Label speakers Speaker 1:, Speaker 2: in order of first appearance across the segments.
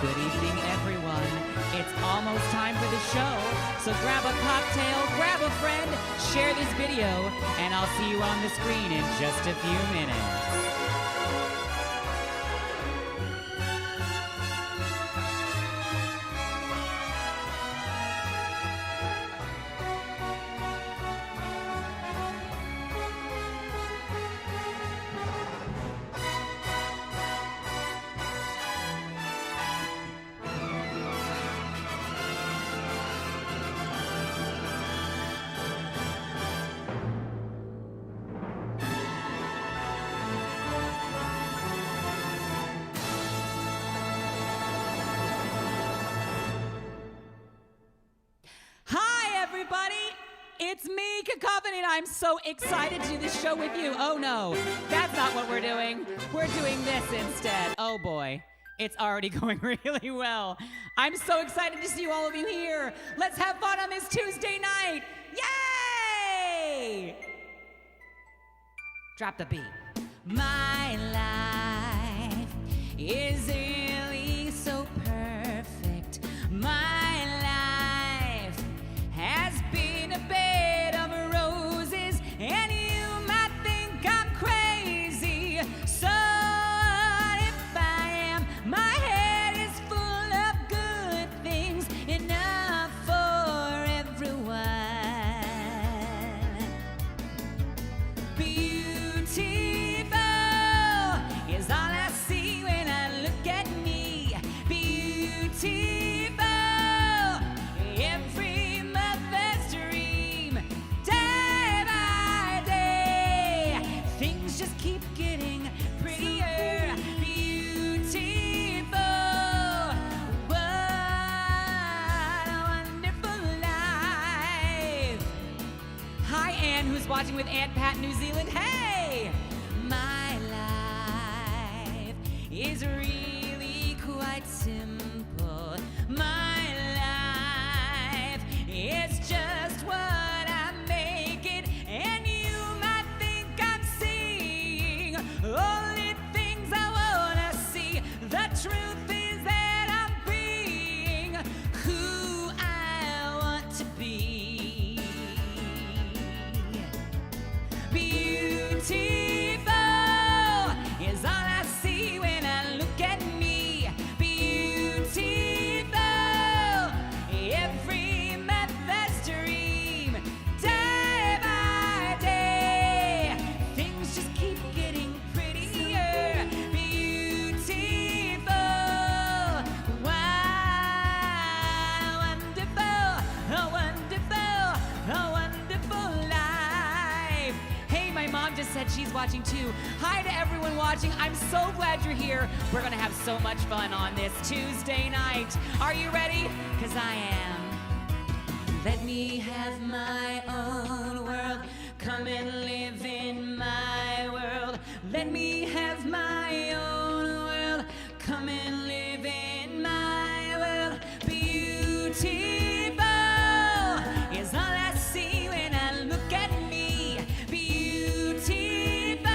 Speaker 1: Good evening, everyone. It's almost time for the show, so grab a cocktail, grab a friend, share this video, and I'll see you on the screen in just a few minutes. It's me, Cacophony, and I'm so excited to do this show with you. Oh no, that's not what we're doing. We're doing this instead. Oh boy, it's already going really well. I'm so excited to see all of you here. Let's have fun on this Tuesday night. Yay! Drop the beat. My life is really so perfect. My life has been a bed of roses, and you might think I'm crazy. So what if I am? My head is full of good things, enough for everyone. Beautiful is all I see when I look at me. Beautiful, every mother's dream. Day by day, things just keep getting prettier. Beautiful, what a wonderful life. Hi, Anne, who's watching with Aunt Pat in New Zealand. Hey! My life is really quite simple. My life is just what I make it, and you might think I'm seeing only things I wanna see. The truth is that I'm being who I want to be. Beautiful is all I see when I look at me. Beautiful, every mother's dream. Day by day, things just keep getting prettier. Beautiful, wow, wonderful, a wonderful, a wonderful life. Hey, my mom just said she's watching too. Hi to everyone watching. I'm so glad you're here. We're gonna have so much fun on this Tuesday night. Are you ready? 'Cause I am. Let me have my own world. Come and live in my world. Let me have my own world. Come and live in my world. Beautiful is all I see when I look at me. Beautiful,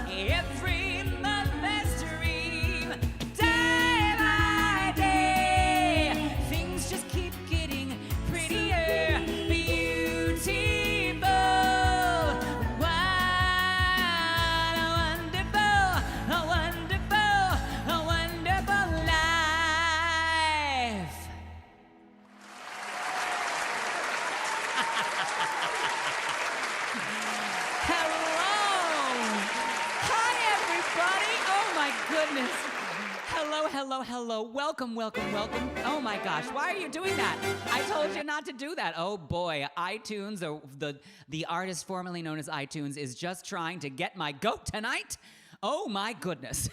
Speaker 1: every mother's dream. Day by day, things just keep getting prettier. Beautiful, what a wonderful, a wonderful, a wonderful life. Hello. Hi, everybody. Oh, my goodness. Hello, hello, hello. Welcome, welcome, welcome. Oh, my gosh. Why are you doing that? I told you not to do that. Oh, boy. iTunes, or the artist formerly known as iTunes, is just trying to get my goat tonight. Oh, my goodness.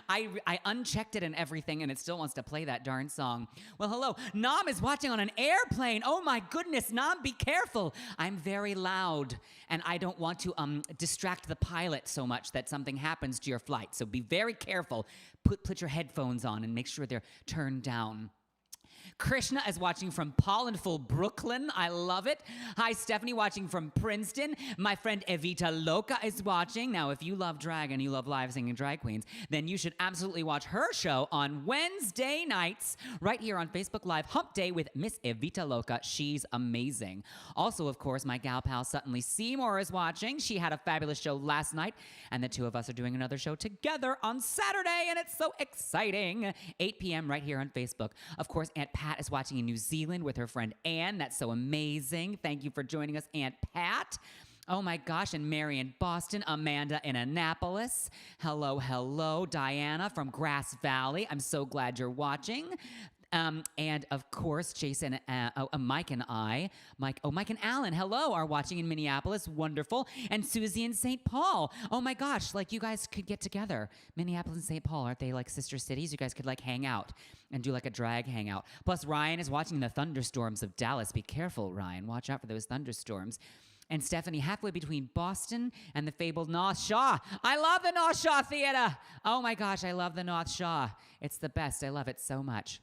Speaker 1: I unchecked it and everything, and it still wants to play that darn song. Well, hello. Nam is watching on an airplane. Oh, my goodness. Nam, be careful. I'm very loud, and I don't want to distract the pilot so much that something happens to your flight. So be very careful. Put your headphones on and make sure they're turned down. Krishna is watching from Pollenful, Brooklyn. I love it. Hi, Stephanie, watching from Princeton. My friend Evita Loca is watching. Now, if you love drag and you love live singing drag queens, then you should absolutely watch her show on Wednesday nights right here on Facebook Live, Hump Day with Miss Evita Loca. She's amazing. Also, of course, my gal pal Sutton Lee Seymour is watching. She had a fabulous show last night, and the two of us are doing another show together on Saturday, and it's so exciting. 8 p.m. right here on Facebook. Of course, Aunt Pat is watching in New Zealand with her friend Anne. That's so amazing. Thank you for joining us, Aunt Pat. Oh my gosh, and Mary in Boston, Amanda in Annapolis. Hello, hello, Diana from Grass Valley. I'm so glad you're watching. And of course, Jason, Mike and Mike and Alan, hello, are watching in Minneapolis. Wonderful. And Susie in St. Paul. Oh my gosh, like you guys could get together. Minneapolis and St. Paul, aren't they like sister cities? You guys could like hang out and do like a drag hangout. Plus, Ryan is watching the thunderstorms of Dallas. Be careful, Ryan. Watch out for those thunderstorms. And Stephanie, halfway between Boston and the fabled North Shore. I love the North Shore Theater. Oh my gosh, I love the North Shore. It's the best. I love it so much.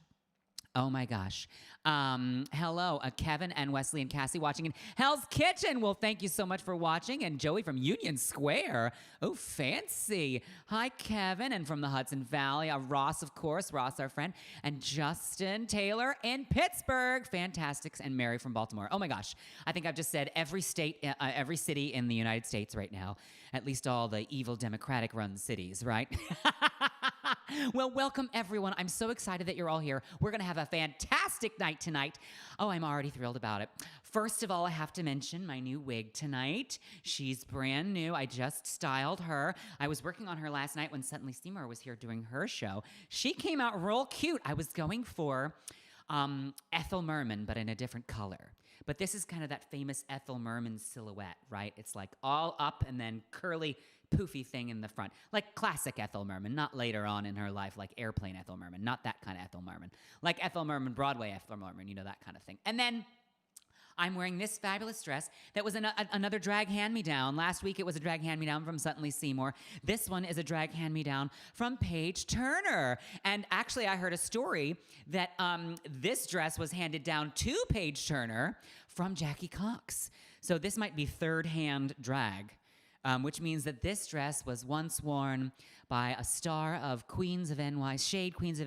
Speaker 1: Oh my gosh. Hello, Kevin and Wesley and Cassie watching in Hell's Kitchen. Well, thank you so much for watching. And Joey from Union Square. Oh, fancy. Hi, Kevin. And from the Hudson Valley, Ross, of course. Ross, our friend. And Justin Taylor in Pittsburgh. Fantastics. And Mary from Baltimore. Oh my gosh. I think I've just said every state, every city in the United States right now. At least all the evil Democratic run cities, right? Well, welcome everyone. I'm so excited that you're all here. We're going to have a fantastic night tonight. Oh, I'm already thrilled about it. First of all, I have to mention my new wig tonight. She's brand new. I just styled her. I was working on her last night when Sutton Lee Seymour was here doing her show. She came out real cute. I was going for Ethel Merman, but in a different color. But this is kind of that famous Ethel Merman silhouette, right? It's like all up and then curly, poofy thing in the front. Like classic Ethel Merman, not later on in her life, like airplane Ethel Merman, not that kind of Ethel Merman. Like Ethel Merman, Broadway Ethel Merman, you know, that kind of thing. And then I'm wearing this fabulous dress that was another drag hand-me-down. Last week it was a drag hand-me-down from Sutton Lee Seymour. This one is a drag hand-me-down from Paige Turner. And actually I heard a story that this dress was handed down to Paige Turner from Jackie Cox. So this might be third-hand drag. Which means that this dress was once worn by a star of Shade Queens of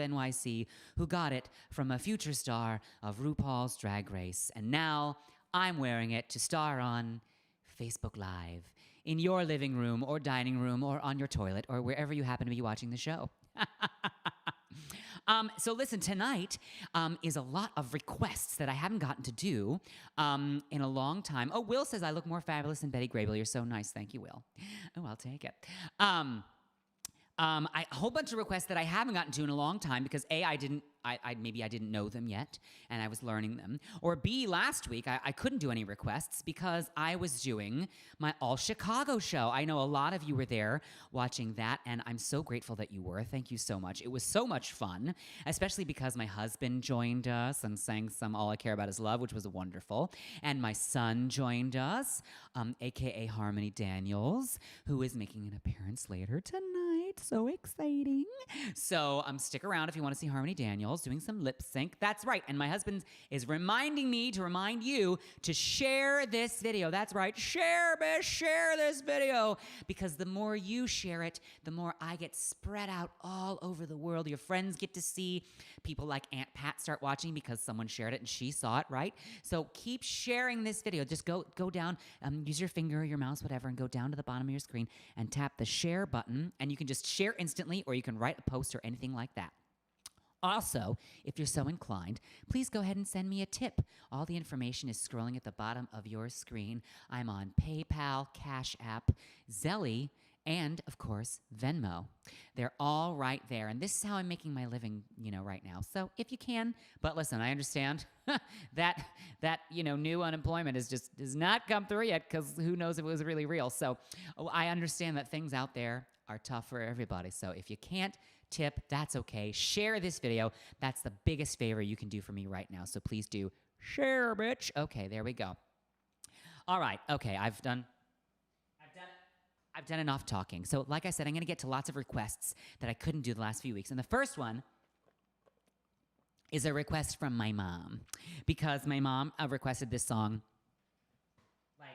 Speaker 1: NYC, who got it from a future star of RuPaul's Drag Race. And now I'm wearing it to star on Facebook Live, in your living room or dining room or on your toilet or wherever you happen to be watching the show. So listen, tonight is a lot of requests that I haven't gotten to do in a long time. Oh, Will says I look more fabulous than Betty Grable. You're so nice. Thank you, Will. Oh, I'll take it. A whole bunch of requests that I haven't gotten to in a long time because A, maybe I didn't know them yet and I was learning them. Or B, last week I couldn't do any requests because I was doing my All Chicago show. I know a lot of you were there watching that and I'm so grateful that you were. Thank you so much. It was so much fun, especially because my husband joined us and sang some All I Care About Is Love, which was wonderful. And my son joined us, aka Harmony Daniels, who is making an appearance later tonight. So exciting. So stick around if you want to see Harmony Daniels doing some lip sync. That's right. And my husband is reminding me to remind you to share this video. That's right. Share this video. Because the more you share it, the more I get spread out all over the world. Your friends get to see. People like Aunt Pat start watching because someone shared it and she saw it, right? So keep sharing this video. Just go down, use your finger or your mouse, whatever, and go down to the bottom of your screen and tap the share button. And you can just share instantly, or you can write a post or anything like that. Also, if you're so inclined, please go ahead and send me a tip. All the information is scrolling at the bottom of your screen. I'm on PayPal, Cash App, Zelly, and, of course, Venmo. They're all right there. And this is how I'm making my living, right now. So if you can, but listen, I understand that new unemployment does not come through yet because who knows if it was really real. So I understand that things out there are tough for everybody. So if you can't tip, that's okay. Share this video. That's the biggest favor you can do for me right now. So please do share, bitch. Okay, there we go. All right. Okay, I've done enough talking. So like I said, I'm going to get to lots of requests that I couldn't do the last few weeks. And the first one is a request from my mom, because my mom requested this song like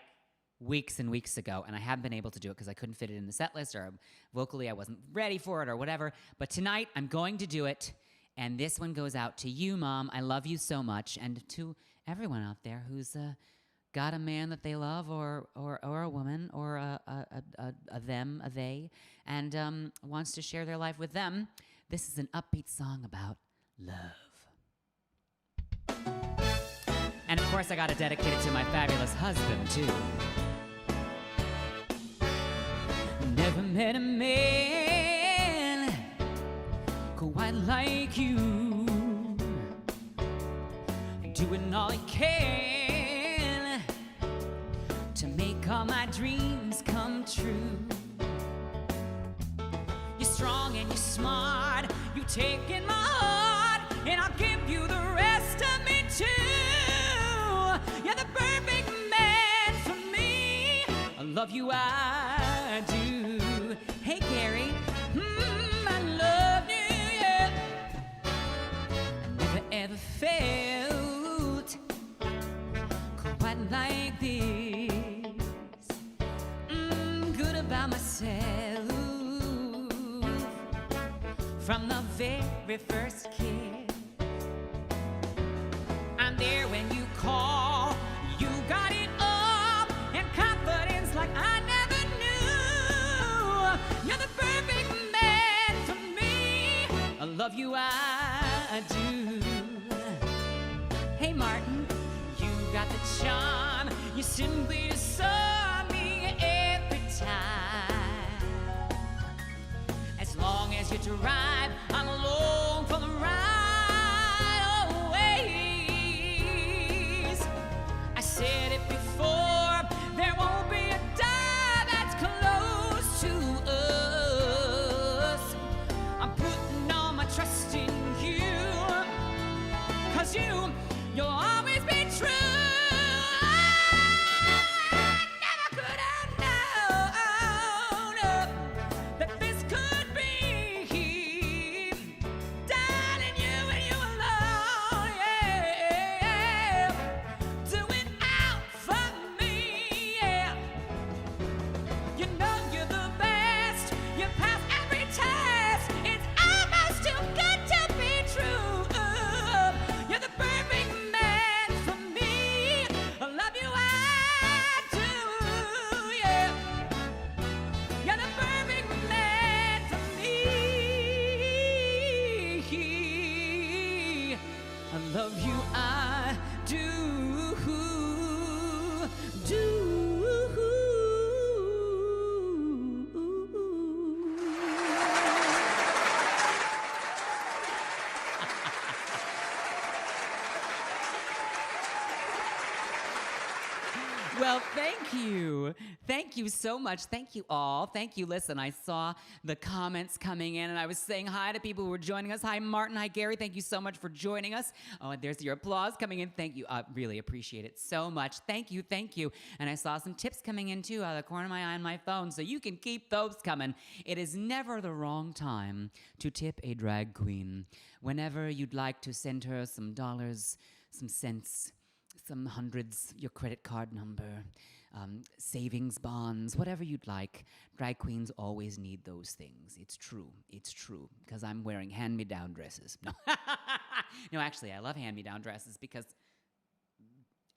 Speaker 1: weeks and weeks ago, and I haven't been able to do it because I couldn't fit it in the set list, or vocally I wasn't ready for it, or whatever. But tonight I'm going to do it, and this one goes out to you, Mom. I love you so much, and to everyone out there who's got a man that they love, or a woman, or a them, a they, and wants to share their life with them. This is an upbeat song about love. And of course, I gotta dedicate it to my fabulous husband, too. Never met a man quite like you, doing all he can to make all my dreams come true. You're strong and you're smart, you take in my heart, and I'll give you the rest of me too. You're the perfect man for me. I love you, I do. Hey, Gary, I love you, yeah. I never ever felt quite like this. Good about myself from the very first kiss. I'm there when you call, you got it all, and confidence like I never knew. You're the perfect man for me. I love you, I do. Hey, Martin, you got the charm, you simply disarm me every time. As long as you drive, I'm along for the ride always. I said it before, there won't be a die that's close to us. I'm putting all my trust in you, 'cause you'll always be true. Love you, I do. Well, thank you. Thank you so much. Thank you all. Thank you. Listen, I saw the comments coming in, and I was saying hi to people who were joining us. Hi, Martin. Hi, Gary. Thank you so much for joining us. Oh, and there's your applause coming in. Thank you. I really appreciate it so much. Thank you. Thank you. And I saw some tips coming in, too, out of the corner of my eye on my phone, so you can keep those coming. It is never the wrong time to tip a drag queen. Whenever you'd like to send her some dollars, some cents, some hundreds, your credit card number, savings bonds, whatever you'd like. Drag queens always need those things. It's true. It's true. Because I'm wearing hand-me-down dresses. No, no, actually, I love hand-me-down dresses because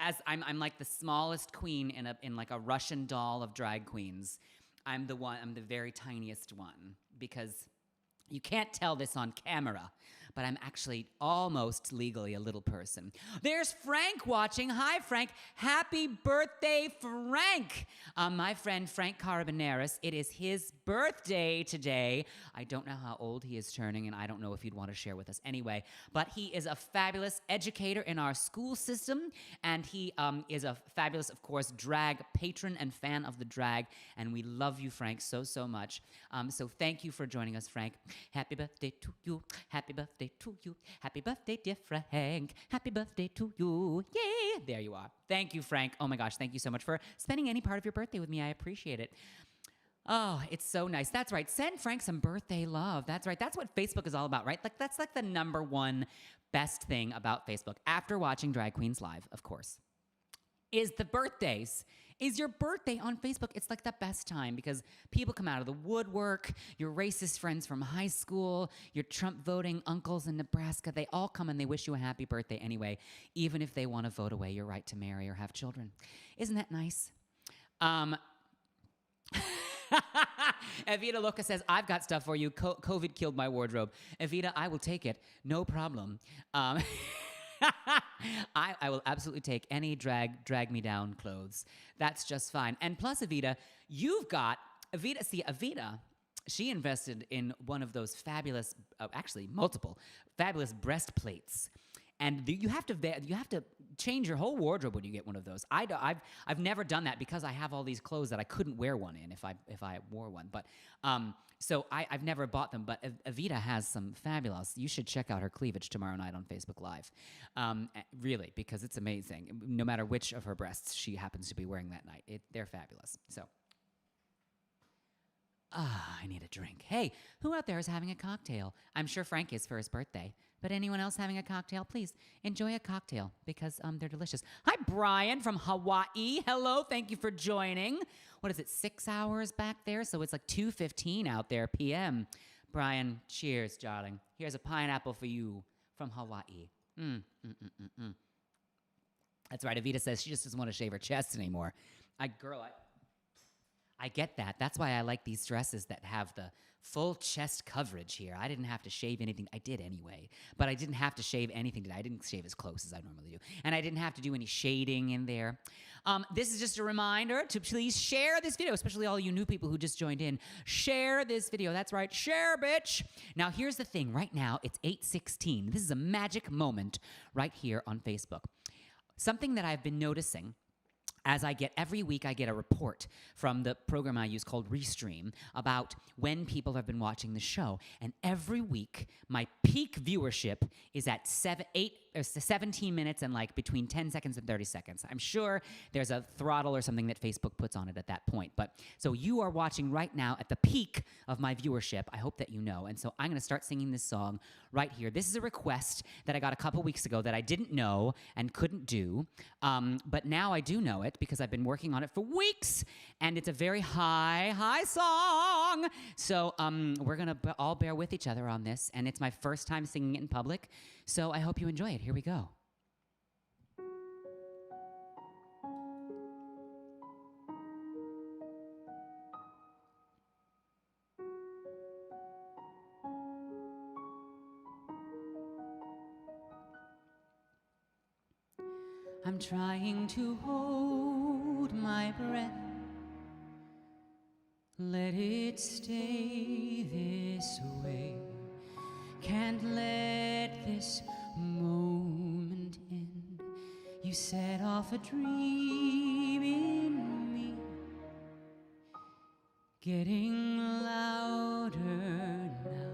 Speaker 1: as I'm like the smallest queen in like a Russian doll of drag queens. I'm the very tiniest one, because you can't tell this on camera, but I'm actually almost legally a little person. There's Frank watching. Hi, Frank. Happy birthday, Frank. My friend Frank Caraboneris, it is his birthday today. I don't know how old he is turning, and I don't know if he'd want to share with us anyway, but he is a fabulous educator in our school system, and he is a fabulous, of course, drag patron and fan of the drag, and we love you, Frank, so, so much. So thank you for joining us, Frank. Happy birthday to you. Happy birthday to you. Happy birthday, dear Frank. Happy birthday to you. Yay! There you are. Thank you, Frank. Oh my gosh, thank you so much for spending any part of your birthday with me. I appreciate it. Oh, it's so nice. That's right. Send Frank some birthday love. That's right. That's what Facebook is all about, right? Like that's like the #1 best thing about Facebook, after watching Drag Queens Live, of course, is the birthdays. Is your birthday on Facebook? It's like the best time because people come out of the woodwork, your racist friends from high school, your Trump voting uncles in Nebraska, they all come and they wish you a happy birthday anyway, even if they want to vote away your right to marry or have children. Isn't that nice? Evita Loca says, I've got stuff for you. COVID killed my wardrobe. Evita, I will take it. No problem. I will absolutely take any drag me down clothes. That's just fine. And plus, Evita, Evita, she invested in one of those fabulous, actually multiple, fabulous breastplates. And you have to change your whole wardrobe when you get one of those. I've never done that because I have all these clothes that I couldn't wear one in if I wore one. But so I've never bought them. But Evita has some fabulous. You should check out her cleavage tomorrow night on Facebook Live. Really, because it's amazing. No matter which of her breasts she happens to be wearing that night, they're fabulous. So. I need a drink. Hey, who out there is having a cocktail? I'm sure Frank is for his birthday. But anyone else having a cocktail, please enjoy a cocktail because they're delicious. Hi, Brian from Hawaii. Hello, thank you for joining. What is it, 6 hours back there? So it's like 2:15 out there p.m. Brian, cheers, darling. Here's a pineapple for you from Hawaii. That's right, Evita says she just doesn't want to shave her chest anymore. I get that. That's why I like these dresses that have the full chest coverage here. I didn't have to shave anything. I did anyway, but I didn't have to shave anything today. I didn't shave as close as I normally do, and I didn't have to do any shading in there. This is just a reminder to please share this video, especially all you new people who just joined in. Share this video. That's right. Share, bitch. Now, here's the thing. Right now, it's 8:16. This is a magic moment right here on Facebook. Something that I've been noticing every week I get a report from the program I use called Restream about when people have been watching the show. And every week, my peak viewership is at 17 minutes and like between 10 seconds and 30 seconds. I'm sure there's a throttle or something that Facebook puts on it at that point. But so you are watching right now at the peak of my viewership. I hope that you know. And so I'm going to start singing this song right here. This is a request that I got a couple weeks ago that I didn't know and couldn't do. But now I do know it because I've been working on it for weeks, and it's a very high song. So we're gonna all bear with each other on this, and it's my first time singing it in public, so I hope you enjoy it. Here we go. I'm trying to hold my breath, let it stay this way, can't let this moment end. You set off a dream in me, getting louder now.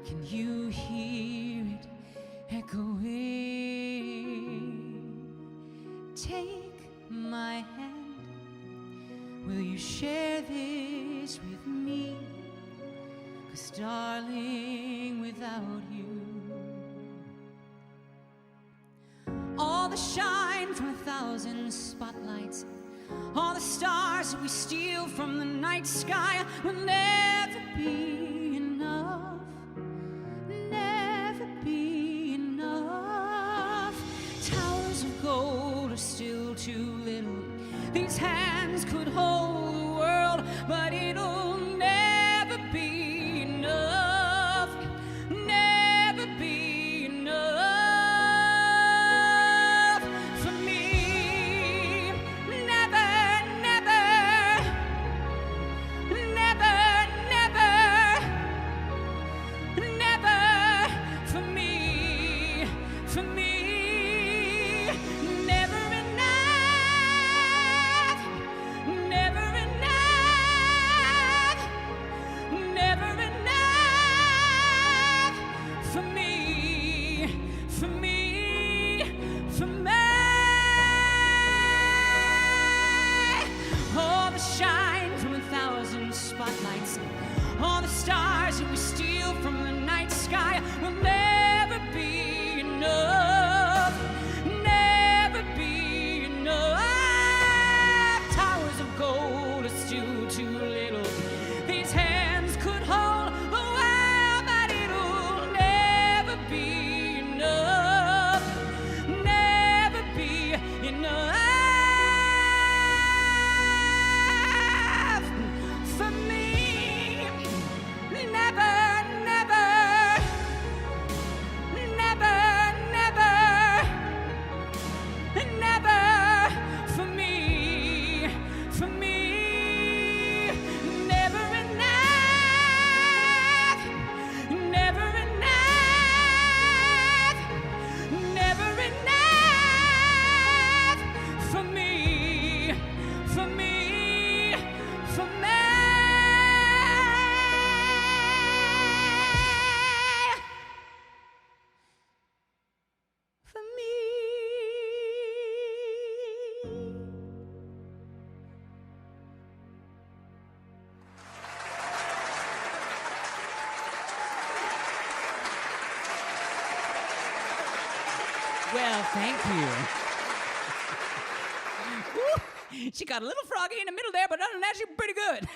Speaker 1: Can you hear it echoing? Take my hand, will you share this with me? 'Cause darling, without you, all the shine from 1,000 spotlights, all the stars that we steal from the night sky will never be enough, never be enough. Towers of gold are still too little. These hands could hold the world, but it'll never be enough, never be enough for me. Never, never, never, never, never for me, for me. Spotlights, all the stars that we steal from the night sky will never be enough. Thank you. Woo, she got a little froggy in the middle there, but other than that, she's pretty good.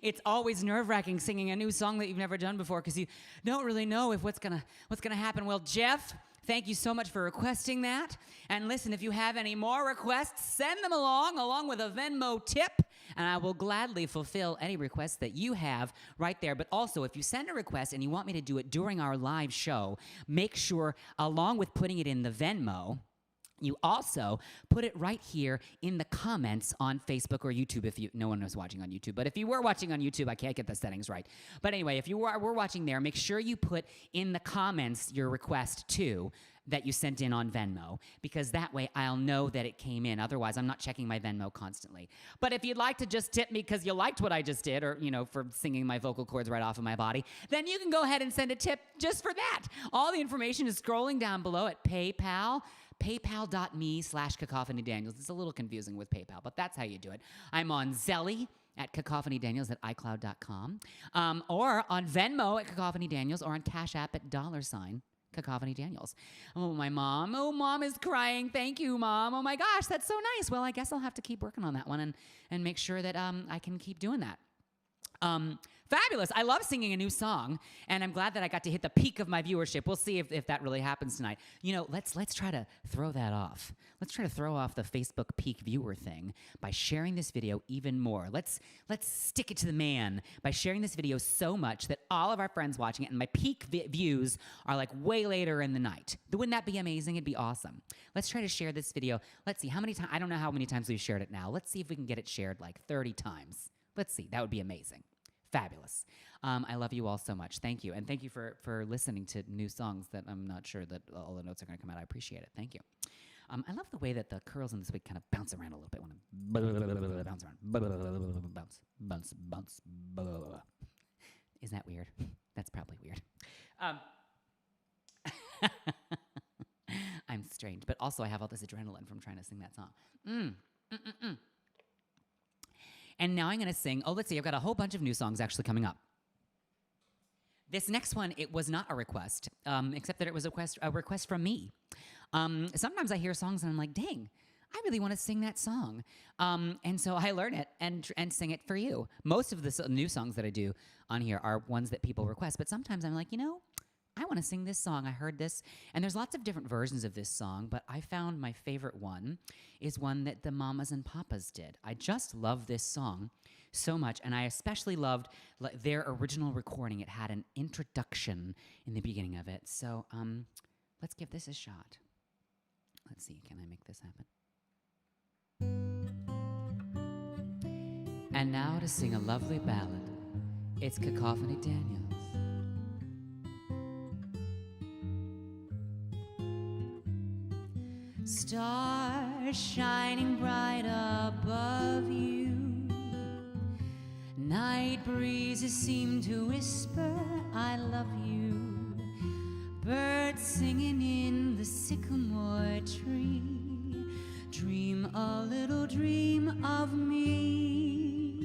Speaker 1: It's always nerve-wracking singing a new song that you've never done before because you don't really know if what's gonna happen. Well, Jeff, thank you so much for requesting that. And listen, if you have any more requests, send them along with a Venmo tip, and I will gladly fulfill any requests that you have right there. But also, if you send a request and you want me to do it during our live show, make sure, along with putting it in the Venmo, you also put it right here in the comments on Facebook or YouTube if no one was watching on YouTube. But if you were watching on YouTube, I can't get the settings right. But anyway, if you were watching there, make sure you put in the comments your request too that you sent in on Venmo, because that way I'll know that it came in. Otherwise, I'm not checking my Venmo constantly. But if you'd like to just tip me because you liked what I just did, or, for singing my vocal cords right off of my body, then you can go ahead and send a tip just for that. All the information is scrolling down below at PayPal. PayPal.me/Cacophony Daniels. It's a little confusing with PayPal, but that's how you do it. I'm on Zelly at cacophonydaniels at iCloud.com, or on Venmo at Cacophony Daniels, or on Cash App at $ Cacophony Daniels. Oh, my mom. Oh, mom is crying. Thank you, Mom. Oh, my gosh, that's so nice. Well, I guess I'll have to keep working on that one and make sure that I can keep doing that. Fabulous. I love singing a new song, and I'm glad that I got to hit the peak of my viewership. We'll see if that really happens tonight. Let's try to throw that off. Let's try to throw off the Facebook peak viewer thing by sharing this video even more. Let's stick it to the man by sharing this video so much that all of our friends watching it and my peak views are like way later in the night. Wouldn't that be amazing? It'd be awesome. Let's try to share this video. Let's see how many times. I don't know how many times we've shared it now. Let's see if we can get it shared like 30 times. Let's see. That would be amazing. Fabulous. I love you all so much. Thank you. And thank you for listening to new songs that I'm not sure that all the notes are going to come out. I appreciate it. Thank you. I love the way that the curls in this wig kind of bounce around a little bit when I bounce around. Bounce. Isn't that weird? That's probably weird. I'm strange. But also I have all this adrenaline from trying to sing that song. And now I'm going to sing, let's see, I've got a whole bunch of new songs actually coming up. This next one, it was not a request, except that it was a request from me. Sometimes I hear songs and I'm like, dang, I really want to sing that song. And so I learn it and sing it for you. Most of the new songs that I do on here are ones that people request, but sometimes I'm like, I want to sing this song. I heard this, and there's lots of different versions of this song, but I found my favorite one is one that the Mamas and Papas did. I just love this song so much, and I especially loved their original recording. It had an introduction in the beginning of it, so let's give this a shot. Let's see, can I make this happen? And now to sing a lovely ballad, it's Cacophony Daniels. Stars shining bright above you, night breezes seem to whisper, I love you. Birds singing in the sycamore tree, dream a little dream of me.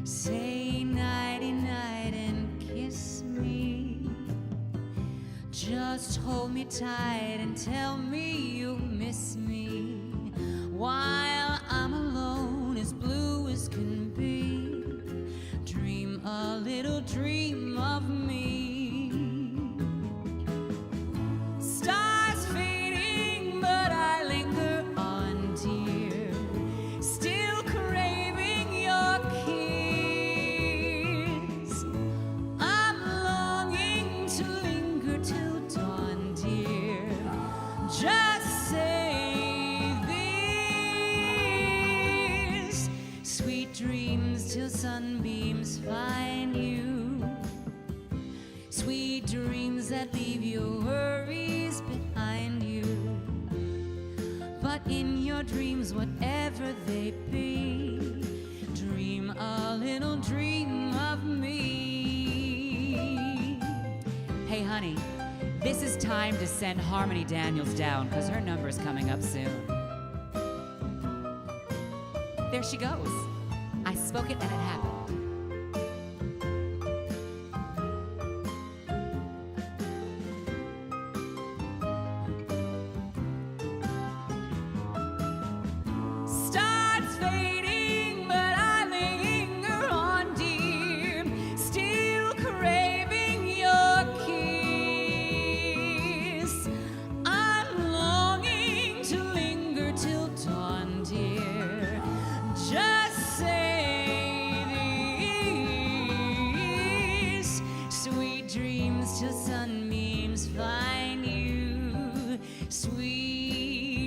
Speaker 1: Say nighty-night and kiss me. Just hold me tight and tell me you miss me, while I'm alone, as blue as can be. Dream a little dream of me. Stars fading, but I linger on, dear, still craving your kiss. I'm longing to linger till dawn, dear. Just say this. Sweet dreams till sunbeams find you. Sweet dreams that leave your worries behind you. But in your dreams, whatever they be, dream a little dream of me. Hey, honey, this is time to send Harmony Daniels down because her number's coming up soon. There she goes. I spoke it and it happened.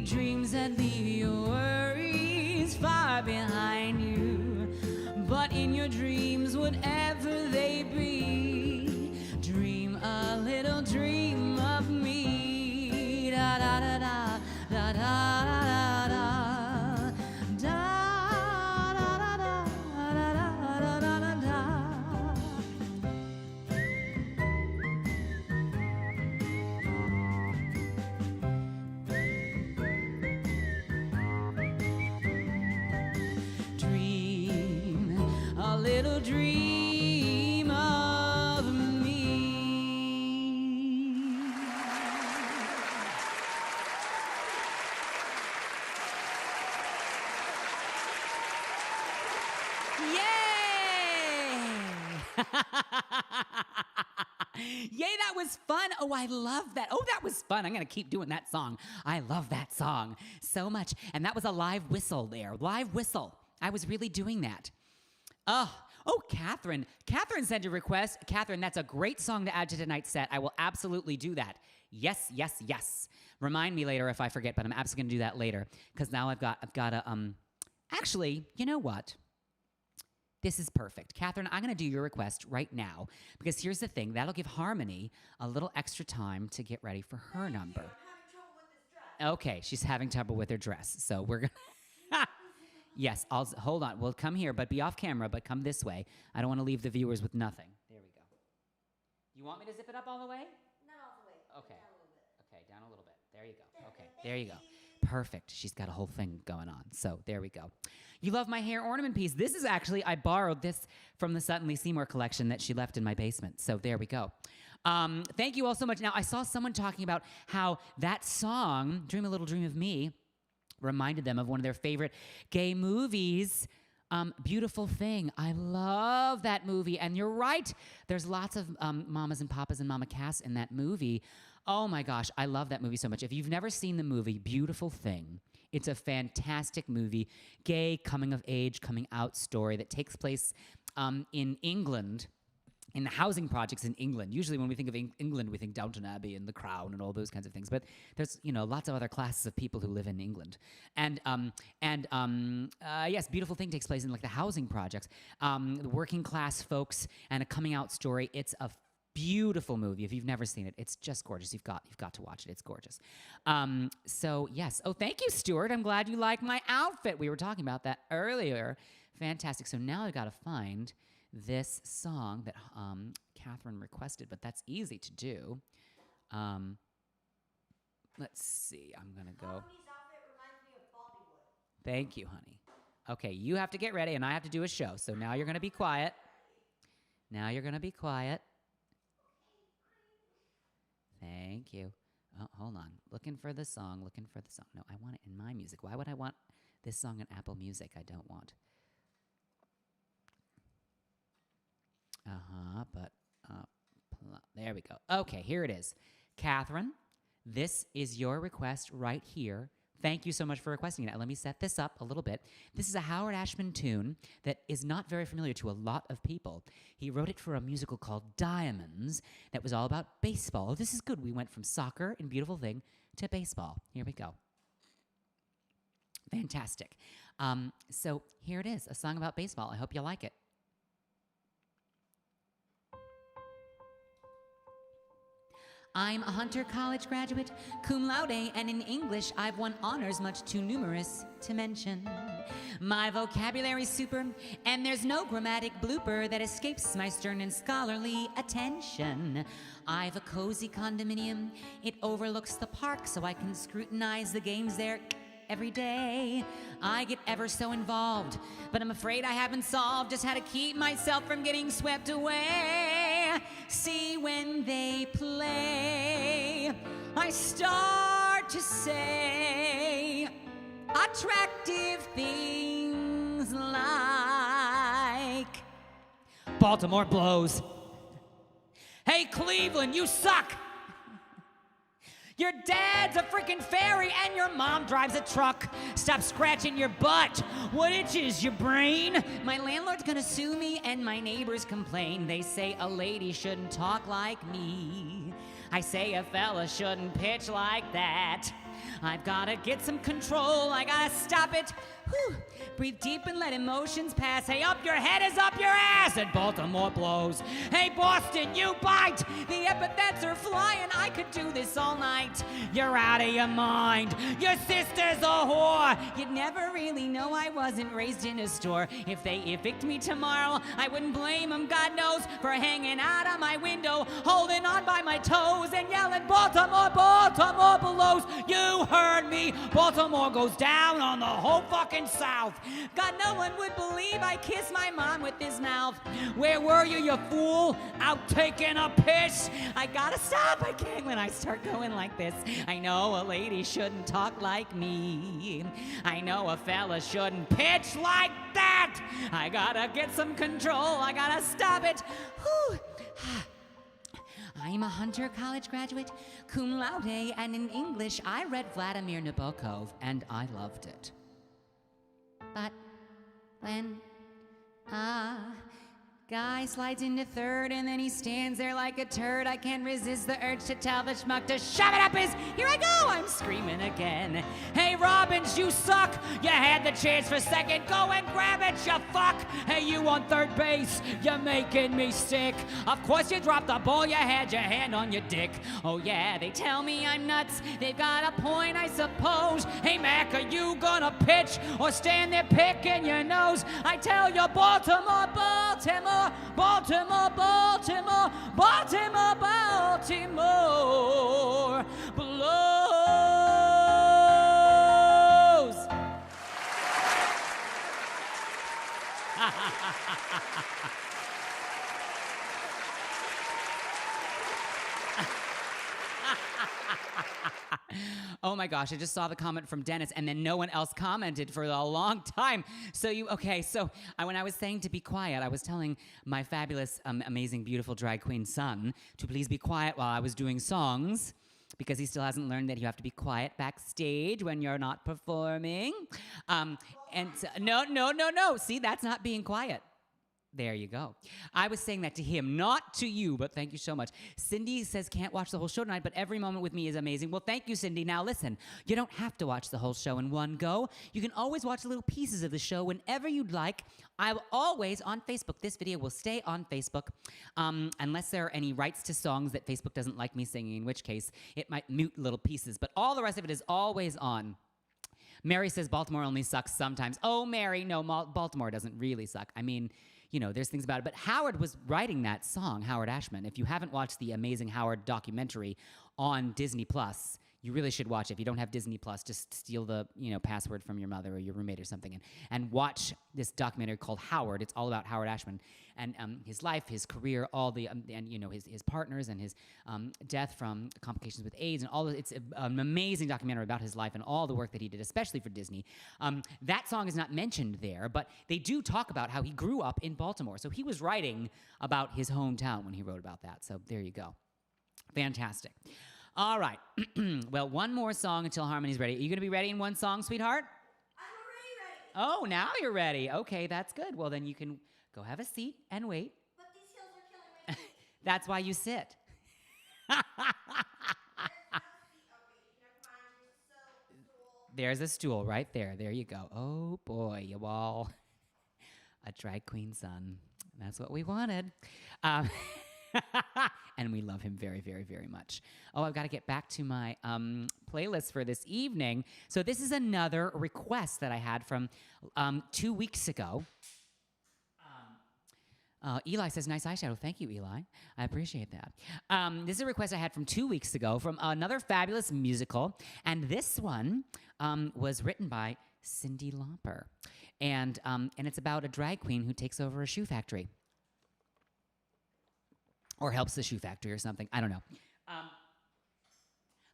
Speaker 1: dreams that leave your worries far behind you. But in your dreams, whatever they be, dream a little dream of me. Da da da da da da da da. Little dream of me. Yay! Yay, that was fun. Oh, I love that. Oh, that was fun. I'm going to keep doing that song. I love that song so much. And that was a live whistle there. Live whistle. I was really doing that. Oh, Catherine. Catherine sent a request. Catherine, that's a great song to add to tonight's set. I will absolutely do that. Yes, yes, yes. Remind me later if I forget, but I'm absolutely going to do that later because now I've got to, actually, you know what? This is perfect. Catherine, I'm going to do your request right now because here's the thing. That'll give Harmony a little extra time to get ready for her number.
Speaker 2: I'm having trouble with this dress.
Speaker 1: Okay, she's having trouble with her dress, so we're going to... Yes, hold on. We'll come here, but be off camera, but come this way. I don't want to leave the viewers with nothing. There we go. You want me to zip it up all the way?
Speaker 2: Not all the way.
Speaker 1: Okay.
Speaker 2: Down a little bit.
Speaker 1: Okay, down a little bit. There you go. Okay, there you go. Perfect. She's got a whole thing going on. So there we go. You love my hair ornament piece. This is actually, I borrowed this from the Sutton Lee Seymour collection that she left in my basement. So there we go. Thank you all so much. Now, I saw someone talking about how that song, Dream a Little Dream of Me, reminded them of one of their favorite gay movies, Beautiful Thing. I love that movie. And you're right. There's lots of mamas and papas and Mama Cass in that movie. Oh my gosh, I love that movie so much. If you've never seen the movie Beautiful Thing, it's a fantastic movie, gay coming of age, coming out story that takes place in England, in the housing projects in England. Usually when we think of England, we think Downton Abbey and The Crown and all those kinds of things. But there's, lots of other classes of people who live in England. And yes, Beautiful Thing takes place in like the housing projects, the working class folks, and a coming out story. It's a beautiful movie. If you've never seen it, it's just gorgeous. You've got to watch it. It's gorgeous. So yes. Oh, thank you, Stuart. I'm glad you like my outfit. We were talking about that earlier. Fantastic. So now I got to find this song that Catherine requested, but that's easy to do. Let's see. I'm going to go.
Speaker 2: Harmony's outfit reminds me of Bollywood.
Speaker 1: Thank you, honey. Okay, you have to get ready, and I have to do a show. So now you're going to be quiet. Now you're going to be quiet. Thank you. Oh, hold on. Looking for the song. No, I want it in my music. Why would I want this song in Apple Music? I don't want. But there we go. Okay, here it is. Catherine, this is your request right here. Thank you so much for requesting it. Let me set this up a little bit. This is a Howard Ashman tune that is not very familiar to a lot of people. He wrote it for a musical called Diamonds that was all about baseball. This is good. We went from soccer and Beautiful Thing to baseball. Here we go. Fantastic. So here it is, a song about baseball. I hope you like it. I'm a Hunter College graduate, cum laude, and in English I've won honors much too numerous to mention. My vocabulary's super, and there's no grammatic blooper that escapes my stern and scholarly attention. I've a cozy condominium, it overlooks the park, so I can scrutinize the games there every day. I get ever so involved, but I'm afraid I haven't solved just how to keep myself from getting swept away. See, when they play, I start to say attractive things like Baltimore blows. Hey, Cleveland, you suck. Your dad's a freaking fairy and your mom drives a truck. Stop scratching your butt. What itches your brain? My landlord's gonna sue me and my neighbors complain. They say a lady shouldn't talk like me. I say a fella shouldn't pitch like that. I've gotta get some control. I gotta stop it. Whew. Breathe deep and let emotions pass. Hey, up your head is up your ass. And Baltimore blows. Hey, Boston, you bite. The epithets are flying. I could do this all night. You're out of your mind. Your sister's a whore. You'd never really know I wasn't raised in a store. If they evict me tomorrow, I wouldn't blame them, God knows, for hanging out of my window, holding on by my toes and yelling, Baltimore, Baltimore blows. You heard me. Baltimore goes down on the whole fucking South. God, no one would believe I kissed my mom with his mouth. Where were you, you fool? Out taking a piss. I gotta stop. I can't when I start going like this. I know a lady shouldn't talk like me. I know a fella shouldn't pitch like that. I gotta get some control. I gotta stop it. Whew. I'm a Hunter College graduate, cum laude, and in English I read Vladimir Nabokov, and I loved it. But when guy slides into third and then he stands there like a turd, I can't resist the urge to tell the schmuck to shove it up his, here I go, I'm screaming again. Hey Robbins, you suck, you had the chance for second, go and grab it, you fuck. Hey, you on third base, you're making me sick. Of course you dropped the ball, you had your hand on your dick. Oh yeah, they tell me I'm nuts, they've got a point I suppose. Hey Mac, are you gonna pitch or stand there picking your nose? I tell you, Baltimore, Baltimore, Baltimore, Baltimore, Baltimore, Baltimore blows. Oh my gosh, I just saw the comment from Dennis and then no one else commented for a long time. So when I was saying to be quiet, I was telling my fabulous, amazing, beautiful drag queen son to please be quiet while I was doing songs because he still hasn't learned that you have to be quiet backstage when you're not performing. No. See, that's not being quiet. There you go. I was saying that to him, not to you, but thank you so much. Cindy says can't watch the whole show tonight, but every moment with me is amazing. Well, thank you, Cindy. Now listen, you don't have to watch the whole show in one go. You can always watch little pieces of the show whenever you'd like. I'm always on Facebook. This video will stay on Facebook, unless there are any rights to songs that Facebook doesn't like me singing, in which case it might mute little pieces. But all the rest of it is always on. Mary says Baltimore only sucks sometimes. Oh, Mary, no, Baltimore doesn't really suck. I mean, you know, there's things about it. But Howard was writing that song, Howard Ashman. If you haven't watched the amazing Howard documentary on Disney Plus, you really should watch it. If you don't have Disney Plus, just steal the password from your mother or your roommate or something, and watch this documentary called Howard. It's all about Howard Ashman and his life, his career, all the his partners and his death from complications with AIDS and all. It's an amazing documentary about his life and all the work that he did, especially for Disney. That song is not mentioned there, but they do talk about how he grew up in Baltimore. So he was writing about his hometown when he wrote about that. So there you go. Fantastic. All right. Well, one more song until Harmony's ready. Are you going to be ready in one song, sweetheart?
Speaker 2: I'm already ready.
Speaker 1: Oh, now you're ready. Okay, that's good. Well, then you can go have a seat and wait.
Speaker 2: But these hills are killing my feet.
Speaker 1: That's why you sit. There's a stool right there. There you go. Oh, boy, you all. A drag queen son. That's what we wanted. And we love him very, very, very much. Oh, I've got to get back to my playlist for this evening. So this is another request that I had from 2 weeks ago. Eli says, nice eyeshadow. Thank you, Eli. I appreciate that. This is a request I had from 2 weeks ago from another fabulous musical. And this one was written by Cyndi Lauper. And it's about a drag queen who takes over a shoe factory. Or helps the shoe factory or something. I don't know.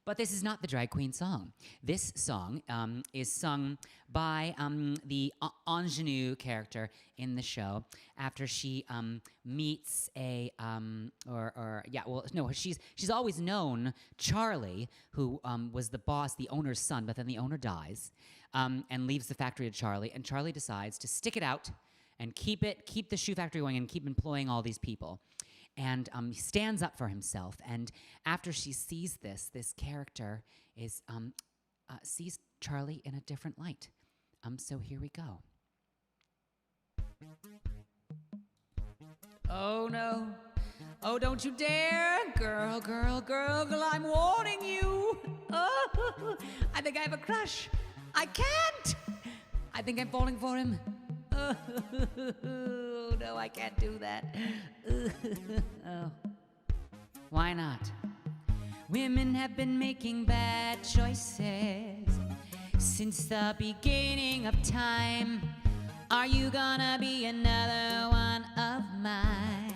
Speaker 1: But this is not the drag queen song. This song is sung by the ingenue character in the show after she meets she's always known Charlie, who was the boss, the owner's son, but then the owner dies and leaves the factory to Charlie, and Charlie decides to stick it out and keep the shoe factory going and keep employing all these people. And he stands up for himself. And after she sees this character is sees Charlie in a different light. So here we go. Oh no. Oh, don't you dare. Girl, girl, girl, girl, I'm warning you. Oh, I think I have a crush. I can't. I think I'm falling for him. Oh, no, I can't do that. Oh. Why not? Women have been making bad choices since the beginning of time. Are you gonna be another one of mine?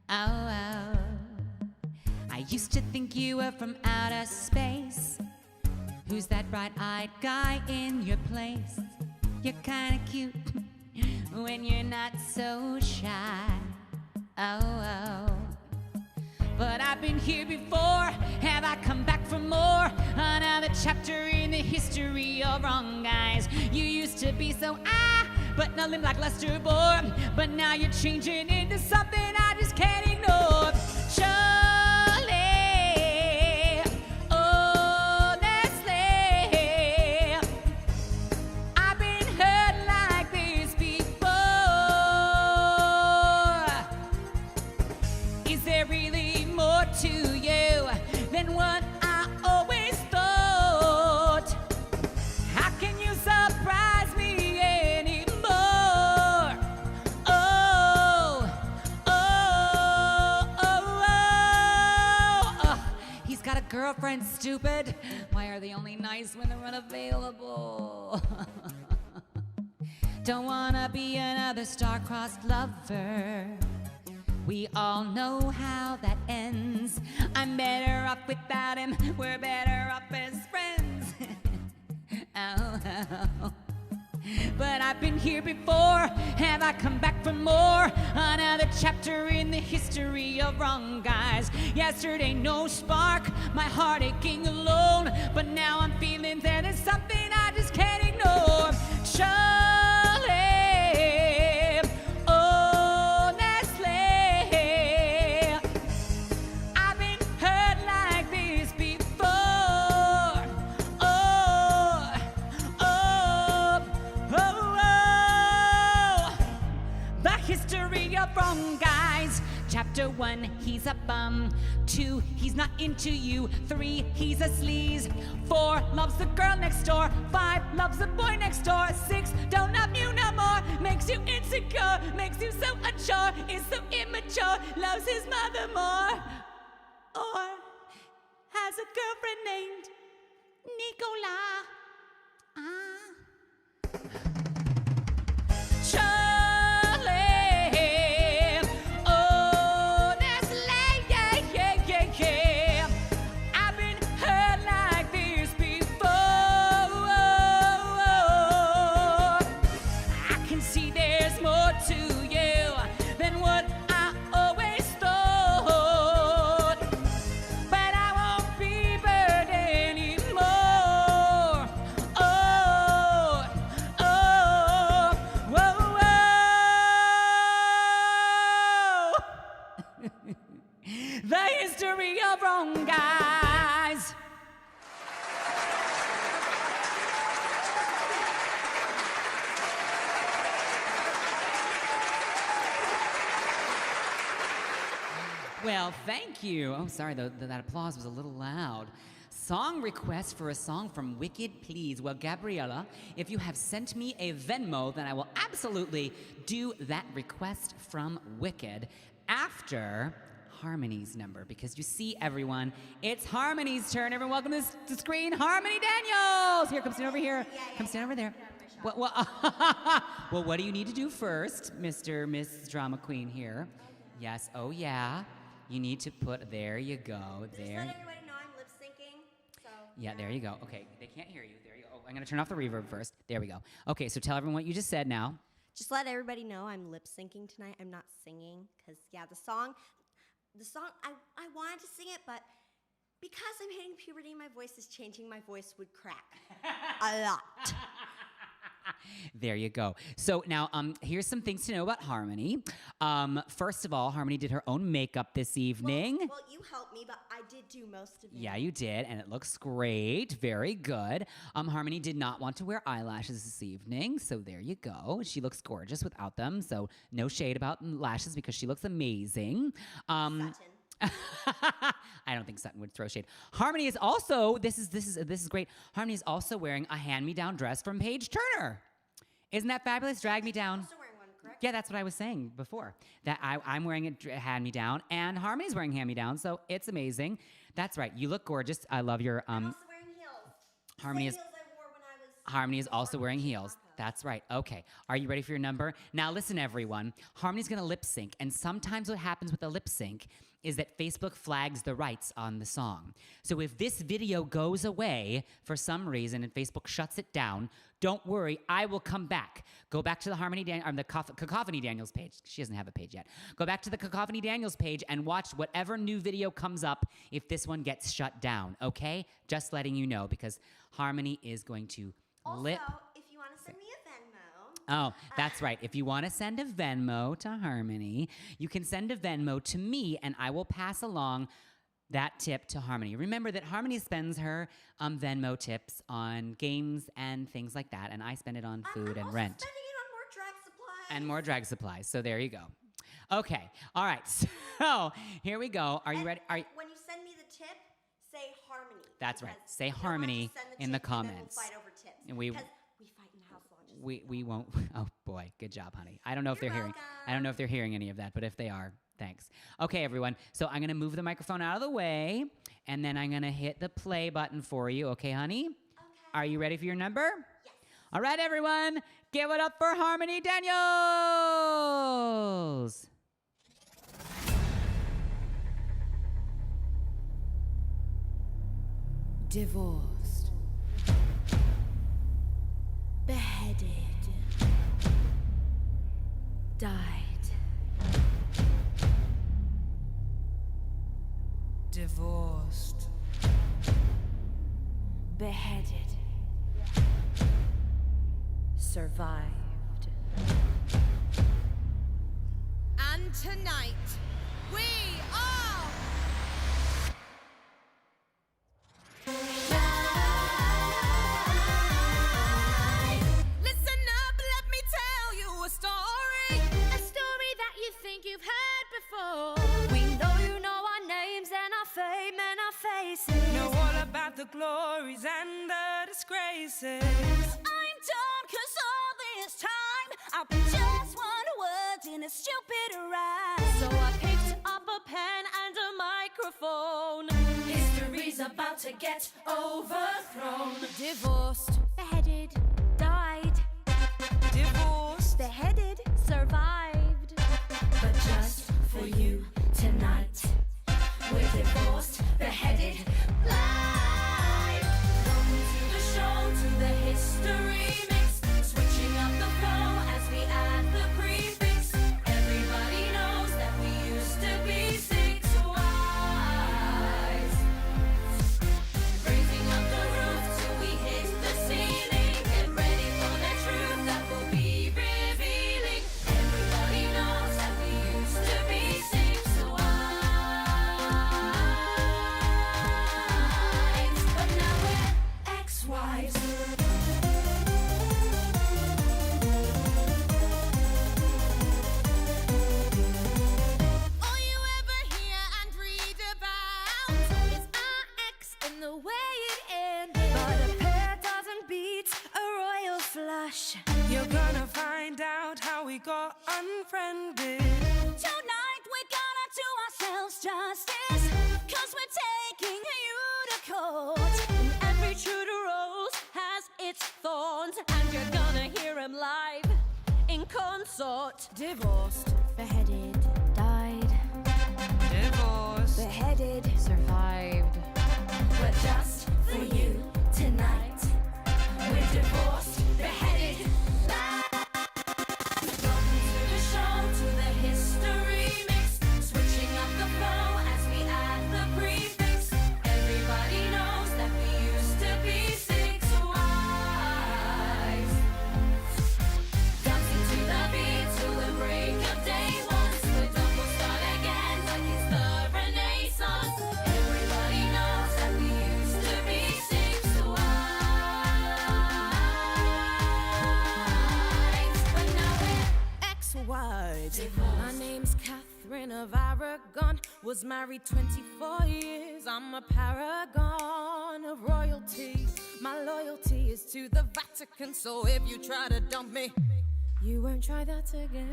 Speaker 1: Oh, oh. I used to think you were from outer space. Who's that bright-eyed guy in your place? You're kinda cute when you're not so shy. Oh, oh. But I've been here before. Have I come back for more? Another chapter in the history of wrong guys. You used to be so but nothing like Lester Bourne. But now you're changing into something I just can't ignore. Charlie, honestly, I've been hurt like this before. Is there really more to you than what I always thought? How can you surprise me anymore? Oh, oh, oh, oh. He's got a girlfriend, stupid. Why are they only nice when they're unavailable? Don't wanna be another star-crossed lover. We all know how that ends. I'm better off without him. We're better off as friends. Oh, oh. But I've been here before. Have I come back for more? Another chapter in the history of wrong guys. Yesterday, no spark, my heart aching alone. But now I'm feeling that it's something I just can't ignore. Charlie, honestly, I've been hurt like this before. Oh, oh, oh, oh. The history of wrong guys. Chapter 1, he's a bum. 2, he's not into you. 3, he's a sleaze. 4, loves the girl next door. 5, loves the boy next door. 6, don't love you no more. Makes you insecure, makes you so unsure. Is so immature, loves his mother more. Or has a girlfriend named Nicola. Charlie, honestly, yeah, yeah, yeah, yeah. I've been hurt like this before. I can see there's more to you than what I always thought. But I won't be burned anymore. Oh, oh, whoa, whoa. The history of wrong guys. Well, thank you. Oh, sorry, that applause was a little loud. Song request for a song from Wicked, please. Well, Gabriella, if you have sent me a Venmo, then I will absolutely do that request from Wicked after Harmony's number. Because you see, everyone, it's Harmony's turn. Everyone, welcome to the screen, Harmony Daniels. Here, come stand over here. Come stand over there. Well, well, what do you need to do first, Miss Drama Queen here? Yes, oh yeah. You need to put, there you go,
Speaker 2: Just
Speaker 1: there.
Speaker 2: let everybody know I'm lip syncing. So
Speaker 1: Yeah, there you go. Okay, they can't hear you. There you go. Oh, I'm gonna turn off the reverb first. There we go. Okay, so tell everyone what you just said now.
Speaker 2: just let everybody know I'm lip syncing tonight. I'm not singing because the song I wanted to sing it, but because I'm hitting puberty, my voice is changing. My voice would crack a lot.
Speaker 1: There you go. So now, here's some things to know about Harmony. First of all, Harmony did her own makeup this evening.
Speaker 2: Well, you helped me, but I did do most of it.
Speaker 1: Yeah, you did, and it looks great. Very good. Harmony did not want to wear eyelashes this evening, so there you go. She looks gorgeous without them, so no shade about lashes because she looks amazing.
Speaker 2: Sutton.
Speaker 1: I don't think Sutton would throw shade. Harmony is also this is great. Harmony is also wearing a hand-me-down dress from Paige Turner. Isn't that fabulous? Drag Me Down.
Speaker 2: Also wearing one, correct?
Speaker 1: Yeah, that's what I was saying before. That I'm wearing a hand-me-down, and Harmony's wearing hand-me-down, so it's amazing. That's right. You look gorgeous. I love your
Speaker 2: I'm also wearing heels.
Speaker 1: Harmony is
Speaker 2: Same heels I wore when I was
Speaker 1: Harmony is also
Speaker 2: before
Speaker 1: wearing
Speaker 2: Chicago.
Speaker 1: heels. That's right. Okay. Are you ready for your number? Now listen, everyone. Harmony's going to lip sync, and sometimes what happens with a lip sync is that Facebook flags the rights on the song. So if this video goes away for some reason and Facebook shuts it down, don't worry, I will come back. Go back to the Cacophony Daniels page. She doesn't have a page yet. Go back to the Cacophony Daniels page and watch whatever new video comes up if this one gets shut down, okay? Just letting you know, because Harmony is going to lip...
Speaker 2: Also, if you want to send me a Venmo.
Speaker 1: Oh, that's right. If you want to send a Venmo to Harmony, you can send a Venmo to me, and I will pass along that tip to Harmony. Remember that Harmony spends her Venmo tips on games and things like that, and I spend it on food and rent.
Speaker 2: I'm spending it on more drag supplies.
Speaker 1: And more drag supplies. So there you go. Okay. All right. So here we go. Are you ready?
Speaker 2: When you send me the tip, say Harmony.
Speaker 1: That's right.
Speaker 2: because
Speaker 1: Say
Speaker 2: you don't want to
Speaker 1: Harmony
Speaker 2: send the
Speaker 1: in the
Speaker 2: tip and then
Speaker 1: comments.
Speaker 2: We'll fight over tips.
Speaker 1: And we-
Speaker 2: because we fight in the house launches.
Speaker 1: we won't. Oh boy, good job, honey. I don't know if
Speaker 2: You're
Speaker 1: they're hearing. I don't know if they're hearing any of that, but if they are, thanks. Okay, everyone. So I'm gonna move the microphone out of the way, and then I'm gonna hit the play button for you. Okay, honey?
Speaker 2: Okay.
Speaker 1: Are you ready for your number?
Speaker 2: Yes.
Speaker 1: All right, everyone. Give it up for Harmony Daniels.
Speaker 2: Divorced. Beheaded. Died.
Speaker 3: Divorced.
Speaker 2: Beheaded. Survived.
Speaker 3: And tonight, we are Listen up, let me tell you a story. A story that you think you've heard before.
Speaker 2: We know you know our names and our fame and our faces.
Speaker 3: Know all about the glories and the disgraces.
Speaker 2: I'm done, 'cause all this time I've just one word in a stupid rhyme. So I picked up a pen and a microphone.
Speaker 3: History's about to get overthrown.
Speaker 2: Divorced, beheaded, died.
Speaker 3: Divorced.
Speaker 2: Beheaded, survived.
Speaker 3: But just for you tonight, we're divorced, beheaded, live. Come to the show, to the history mix, switching up the flow as we add the prefix. Everybody knows that we used to be 6 wives. Raising up the roof till we hit the ceiling. Get ready for the truth that will be revealing. Everybody knows that we used to be 6 wives, but now we're ex-wives. All you ever hear and read about is our ex and the way it ended.
Speaker 2: But a pair doesn't beat a royal flush.
Speaker 3: You're gonna find out how we got unfriended.
Speaker 2: Tonight we're gonna do ourselves justice, 'cause we're taking you to court. And every true to rose has its thorns, and you're gonna hear him live in consort. Divorced, beheaded, died.
Speaker 3: Divorced.
Speaker 2: Beheaded, survived.
Speaker 3: But just for you tonight, we're divorced, beheaded, live. Welcome to the show, to the history mix, switching up the flow as we add the prefix. Everybody knows that we used to be 6 wives.
Speaker 4: Was married 24 years. I'm a paragon of royalty. My loyalty is to the Vatican. So if you try to dump me, you won't try that again.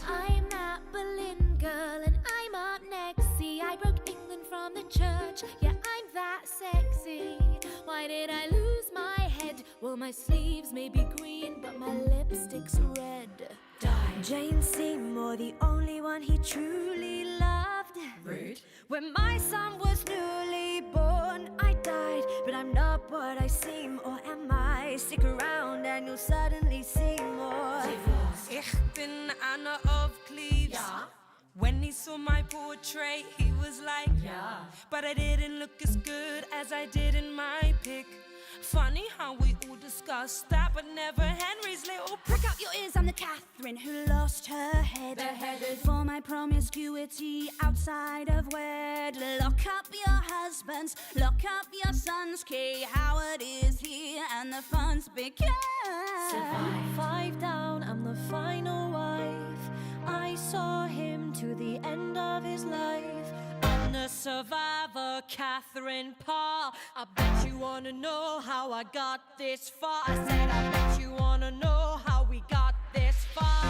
Speaker 2: I'm that Berlin girl and I'm up next. See, I broke England from the church. Yeah, I'm that sexy. Why did I lose my head? Well, my sleeves may be green, but my lipstick's red. Jane Seymour, the only one he truly loved.
Speaker 4: Rude.
Speaker 2: When my son was newly born, I died, but I'm not what I seem, or am I? Stick around and you'll suddenly see more.
Speaker 4: Ich bin Anna of Cleves.
Speaker 1: Yeah.
Speaker 4: When he saw my portrait, he was like,
Speaker 1: Yeah.
Speaker 4: but I didn't look as good as I did in my pic. Funny how we all discussed that, but never Henry's little
Speaker 2: Prick out your ears, I'm the Catherine who lost her head.
Speaker 4: Beheaded.
Speaker 2: For my promiscuity outside of wed. Lock up your husbands, lock up your sons. Kay Howard is here and the fun's begin.
Speaker 4: Survive.
Speaker 2: 5 down, I'm the final wife. I saw him to the end of his life.
Speaker 4: I'm the survivor, Catherine Parr. I bet you wanna know how I got this far. I said, I bet you wanna know how we got this far.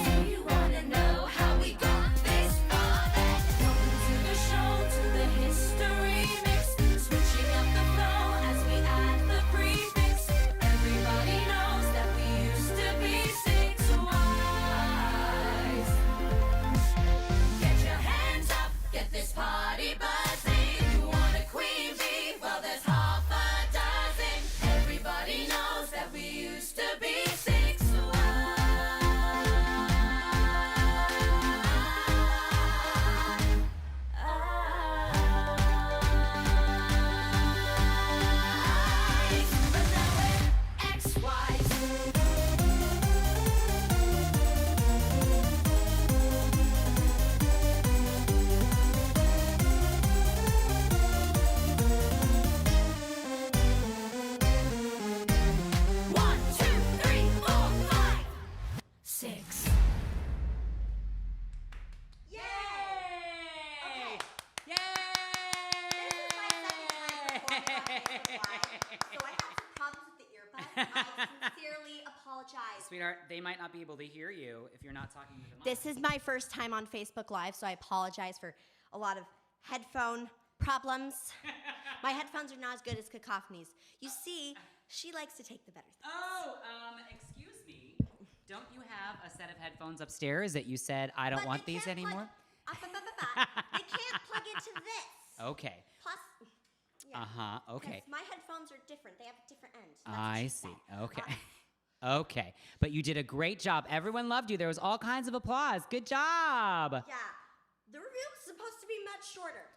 Speaker 3: Do you wanna know how we got this far? Then welcome to the show, to the history mix. Switching up the flow as we add the prefix. Everybody knows that we used to be 6 wives. Get your hands up, get this party buzzing. You want a queen bee? Well, there's half a dozen. Everybody knows that we used to be 6 wives. But now we're ex-wives. One, two, three, four, five, 6.
Speaker 1: Yay! Yay!
Speaker 5: So I have some problems with the earbuds. I sincerely apologize.
Speaker 1: Sweetheart, they might not be able to hear you if you're not talking to them.
Speaker 5: This is my first time on Facebook Live, so I apologize for a lot of headphone problems. My headphones are not as good as Cacophony's. You see, she likes to take the better things.
Speaker 1: Oh, excuse me. Don't you have a set of headphones upstairs that you said I don't
Speaker 5: But
Speaker 1: want
Speaker 5: they
Speaker 1: these
Speaker 5: can't plug-
Speaker 1: anymore?
Speaker 5: They can't plug into this.
Speaker 1: Okay.
Speaker 5: Plus, yeah.
Speaker 1: Okay.
Speaker 5: 'Cause my headphones are different. They have a different end. That's what
Speaker 1: I
Speaker 5: she
Speaker 1: see.
Speaker 5: said.
Speaker 1: Okay. Okay. But you did a great job. Everyone loved you. There was all kinds of applause. Good job.
Speaker 5: Yeah. The reveal was supposed to be much shorter.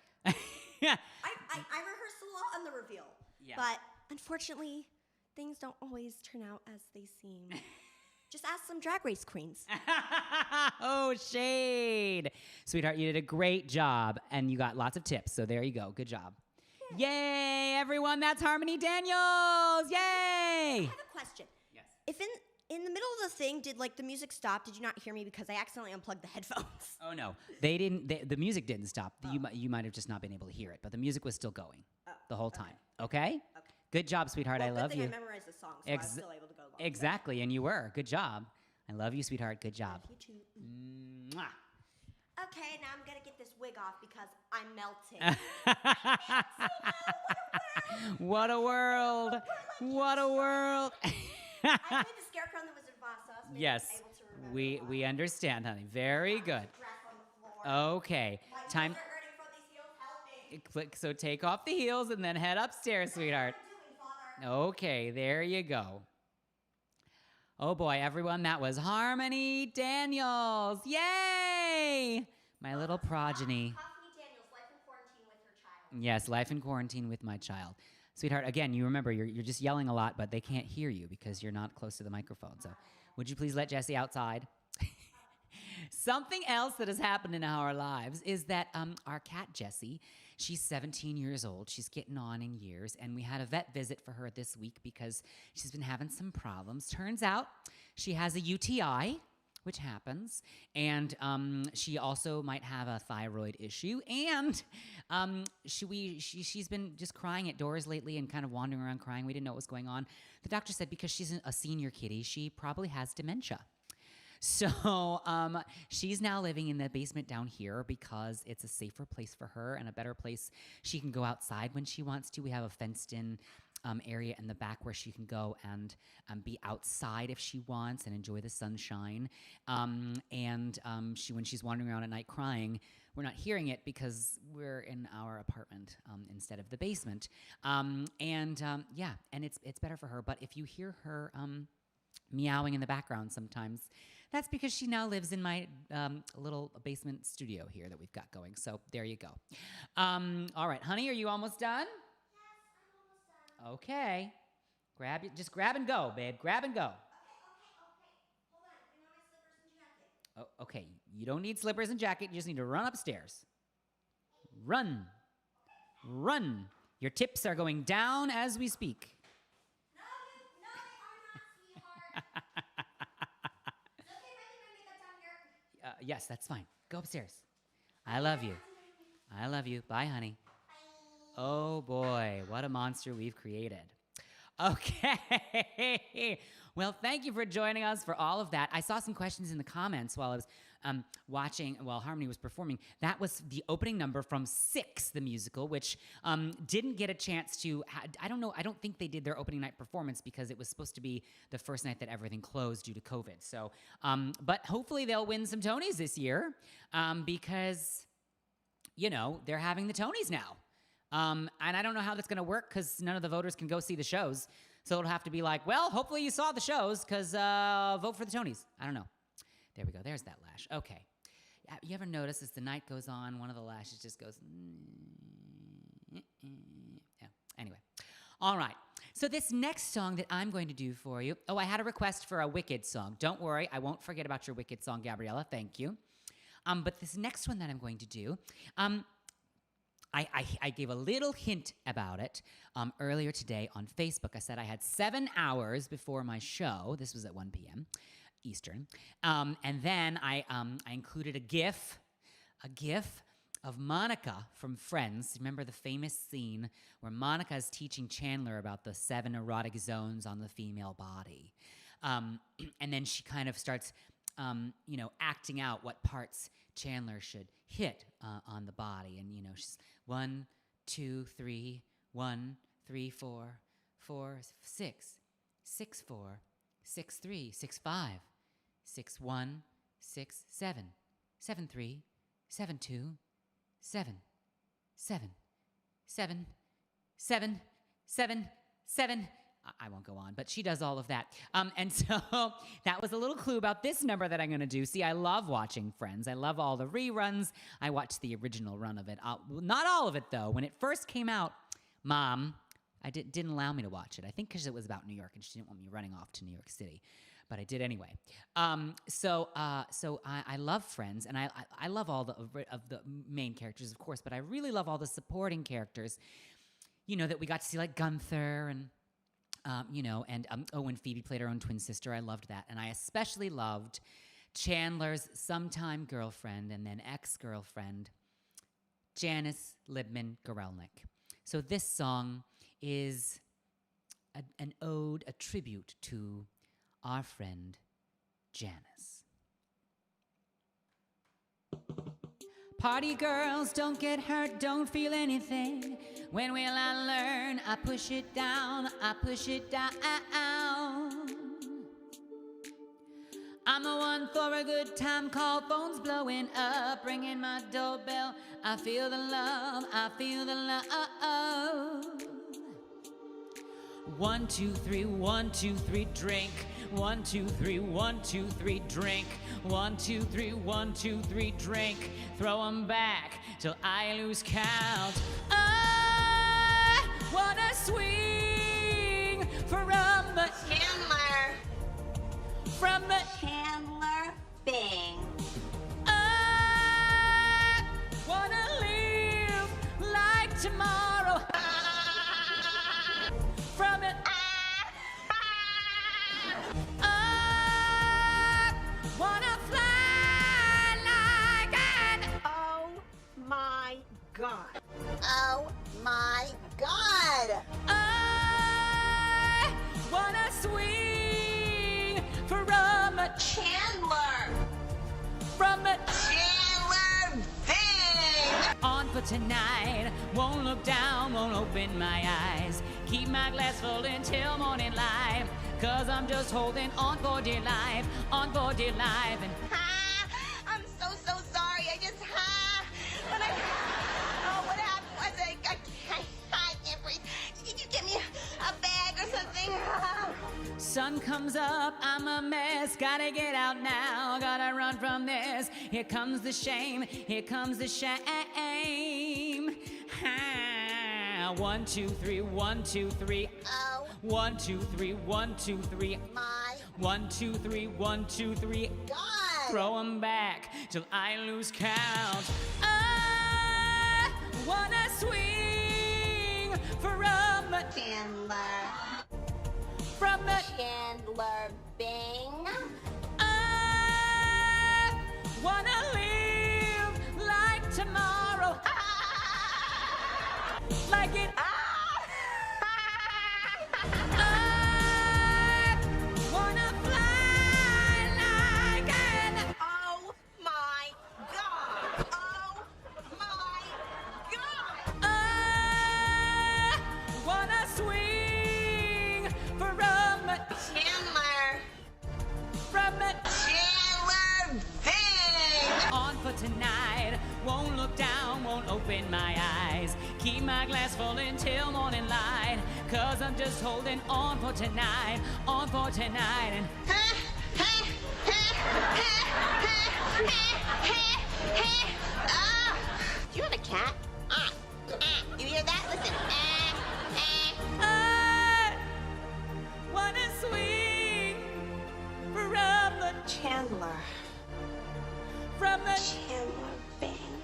Speaker 1: Yeah.
Speaker 5: I rehearsed a lot on the reveal.
Speaker 1: Yeah.
Speaker 5: But unfortunately, things don't always turn out as they seem. Just ask some drag race queens.
Speaker 1: Oh, shade. Sweetheart, you did a great job and you got lots of tips. So there you go. Good job. Yay, everyone. That's Harmony Daniels. Yay.
Speaker 5: I have a question.
Speaker 1: Yes.
Speaker 5: If in the middle of the thing, did like the music stop? Did you not hear me because I accidentally unplugged the headphones?
Speaker 1: Oh, no. They didn't. The music didn't stop. You might have just not been able to hear it, but the music was still going the whole time. Okay?
Speaker 5: Okay.
Speaker 1: Good job, sweetheart.
Speaker 5: Well,
Speaker 1: I love
Speaker 5: good thing
Speaker 1: you.
Speaker 5: I memorized the song, so I was
Speaker 1: Ex-
Speaker 5: still able to go along.
Speaker 1: Exactly, and you were. Good job. I love you, sweetheart. Good job.
Speaker 5: You too.
Speaker 1: Mwah.
Speaker 5: Okay, now I'm gonna get this wig off because I'm melting.
Speaker 1: What a world. What a world.
Speaker 5: I played the Scarecrow and the Wizard of Oz, so I was maybe
Speaker 1: Yes,
Speaker 5: able to remember.
Speaker 1: we understand, honey. Very good.
Speaker 5: Dress on the floor.
Speaker 1: Okay,
Speaker 5: My
Speaker 1: time.
Speaker 5: heels are hurting from these heels. Help me.
Speaker 1: Click. So take off the heels and then head upstairs, sweetheart.
Speaker 5: What am I doing, Father?
Speaker 1: Okay, there you go. Oh boy, everyone, that was Harmony Daniels. Yay! My little progeny.
Speaker 5: Cacophony Daniels, life in quarantine with her child.
Speaker 1: Yes, life in quarantine with my child. Sweetheart, again, you remember, you're just yelling a lot, but they can't hear you because you're not close to the microphone. So would you please let Jessie outside? Something else that has happened in our lives is that our cat, Jessie, she's 17 years old. She's getting on in years, and we had a vet visit for her this week because she's been having some problems. Turns out she has a UTI, which happens. And she also might have a thyroid issue. And she's been just crying at doors lately and kind of wandering around crying. We didn't know what was going on. The doctor said because she's a senior kitty, she probably has dementia. So she's now living in the basement down here because it's a safer place for her and a better place. She can go outside when she wants to. We have a fenced-in area in the back where she can go and be outside if she wants and enjoy the sunshine. When she's wandering around at night crying, we're not hearing it because we're in our apartment instead of the basement. And it's better for her. But if you hear her meowing in the background sometimes, that's because she now lives in my little basement studio here that we've got going. So there you go. All right, honey, are you almost done?
Speaker 5: Yes, I'm almost done.
Speaker 1: Okay. Just grab and go, babe. Grab and go.
Speaker 5: Okay. Hold on. Bring on my slippers and jacket.
Speaker 1: Oh, okay. You don't need slippers and jacket. You just need to run upstairs. Run. Run. Your tips are going down as we speak.
Speaker 5: No, they are not, sweetheart. It's okay if I leave my makeup down here.
Speaker 1: Yes, that's fine. Go upstairs. I love you. I love you. Bye, honey. Oh, boy. What a monster we've created. Okay. Well, thank you for joining us for all of that. I saw some questions in the comments while I was watching, while Harmony was performing. That was the opening number from Six, the musical, which didn't get a chance to, I don't think they did their opening night performance because it was supposed to be the first night that everything closed due to COVID. So, but hopefully they'll win some Tonys this year because, they're having the Tonys now. And I don't know how that's going to work because none of the voters can go see the shows. So it'll have to be like, well, hopefully you saw the shows because vote for the Tonys. I don't know. There we go. There's that lash. Okay. You ever notice as the night goes on, one of the lashes just goes... Yeah. Anyway. All right. So this next song that I'm going to do for you... Oh, I had a request for a Wicked song. Don't worry. I won't forget about your Wicked song, Gabriella. Thank you. But this next one that I'm going to do... I gave a little hint about it earlier today on Facebook. I said I had 7 hours before my show. This was at 1 p.m. Eastern. And then I included a GIF of Monica from Friends. Remember the famous scene where Monica is teaching Chandler about the 7 erotic zones on the female body. And then she kind of starts, acting out what parts Chandler should hit on the body. And, she's 1, 2, 3, 1, 3, 4, 4, 6, 6, 4, 6, 3, 6, 5, 6, 1, 6, 7, 7, 3, 7, 2, 7, 7, 7, 7, 7, 7. I won't go on, but she does all of that. And so that was a little clue about this number that I'm going to do. See, I love watching Friends. I love all the reruns. I watched the original run of it. Not all of it, though. When it first came out, Mom didn't allow me to watch it. I think because it was about New York, and she didn't want me running off to New York City. But I did anyway. So I love Friends, and I love all of the main characters, of course, but I really love all the supporting characters, that we got to see, like Gunther and... when Phoebe played her own twin sister, I loved that. And I especially loved Chandler's sometime girlfriend and then ex-girlfriend, Janice Libman Gorelnik. So this song is an ode, a tribute to our friend, Janice. Party girls, don't get hurt, don't feel anything. When will I learn? I push it down, I push it down. I'm the one for a good time, call phones blowing up, ringing my doorbell. I feel the love, I feel the love. 1, 2, 3, 1, 2, 3, drink. 1, 2, 3, 1, 2, 3, drink. 1, 2, 3, 1, 2, 3, drink. Throw 'em back till I lose count. I wanna swing from the
Speaker 5: Chandler.
Speaker 1: from the
Speaker 5: Chandler Bing.
Speaker 1: I wanna live like tomorrow. From it. I wanna
Speaker 3: Chandler.
Speaker 1: From the
Speaker 3: Chandler Bing.
Speaker 1: on for tonight. Won't look down, won't open my eyes. Keep my glass full until morning light. Cause I'm just holding on for dear life, on for dear life. And
Speaker 3: I'm so sorry. I just, when I, oh, what happened was I can't breathe. Can you give me a bag or something?
Speaker 1: sun comes up, I'm a mess. Gotta get out now, gotta run from this. Here comes the shame, here comes the shame. 1, 2, 3, 1, 2, 3.
Speaker 3: Oh.
Speaker 1: 1, 2, 3, 1, 2, 3.
Speaker 3: My
Speaker 1: 1, 2, 3, 1, 2, 3.
Speaker 3: God.
Speaker 1: Throw 'em back till I lose count. I wanna swing from the
Speaker 3: Chandler Bing.
Speaker 1: I wanna live like tomorrow, like it. I wanna fly like an.
Speaker 3: Oh my God. Oh my God.
Speaker 1: I wanna swing from the
Speaker 3: Chandler Bing.
Speaker 1: on for tonight. Won't look down, won't open my eyes. Keep my glass full until morning light. Cause I'm just holding on for tonight, on for tonight. And
Speaker 3: Do you have a cat? You hear that? Listen.
Speaker 1: I wanna swing from the
Speaker 3: Chandler Bing.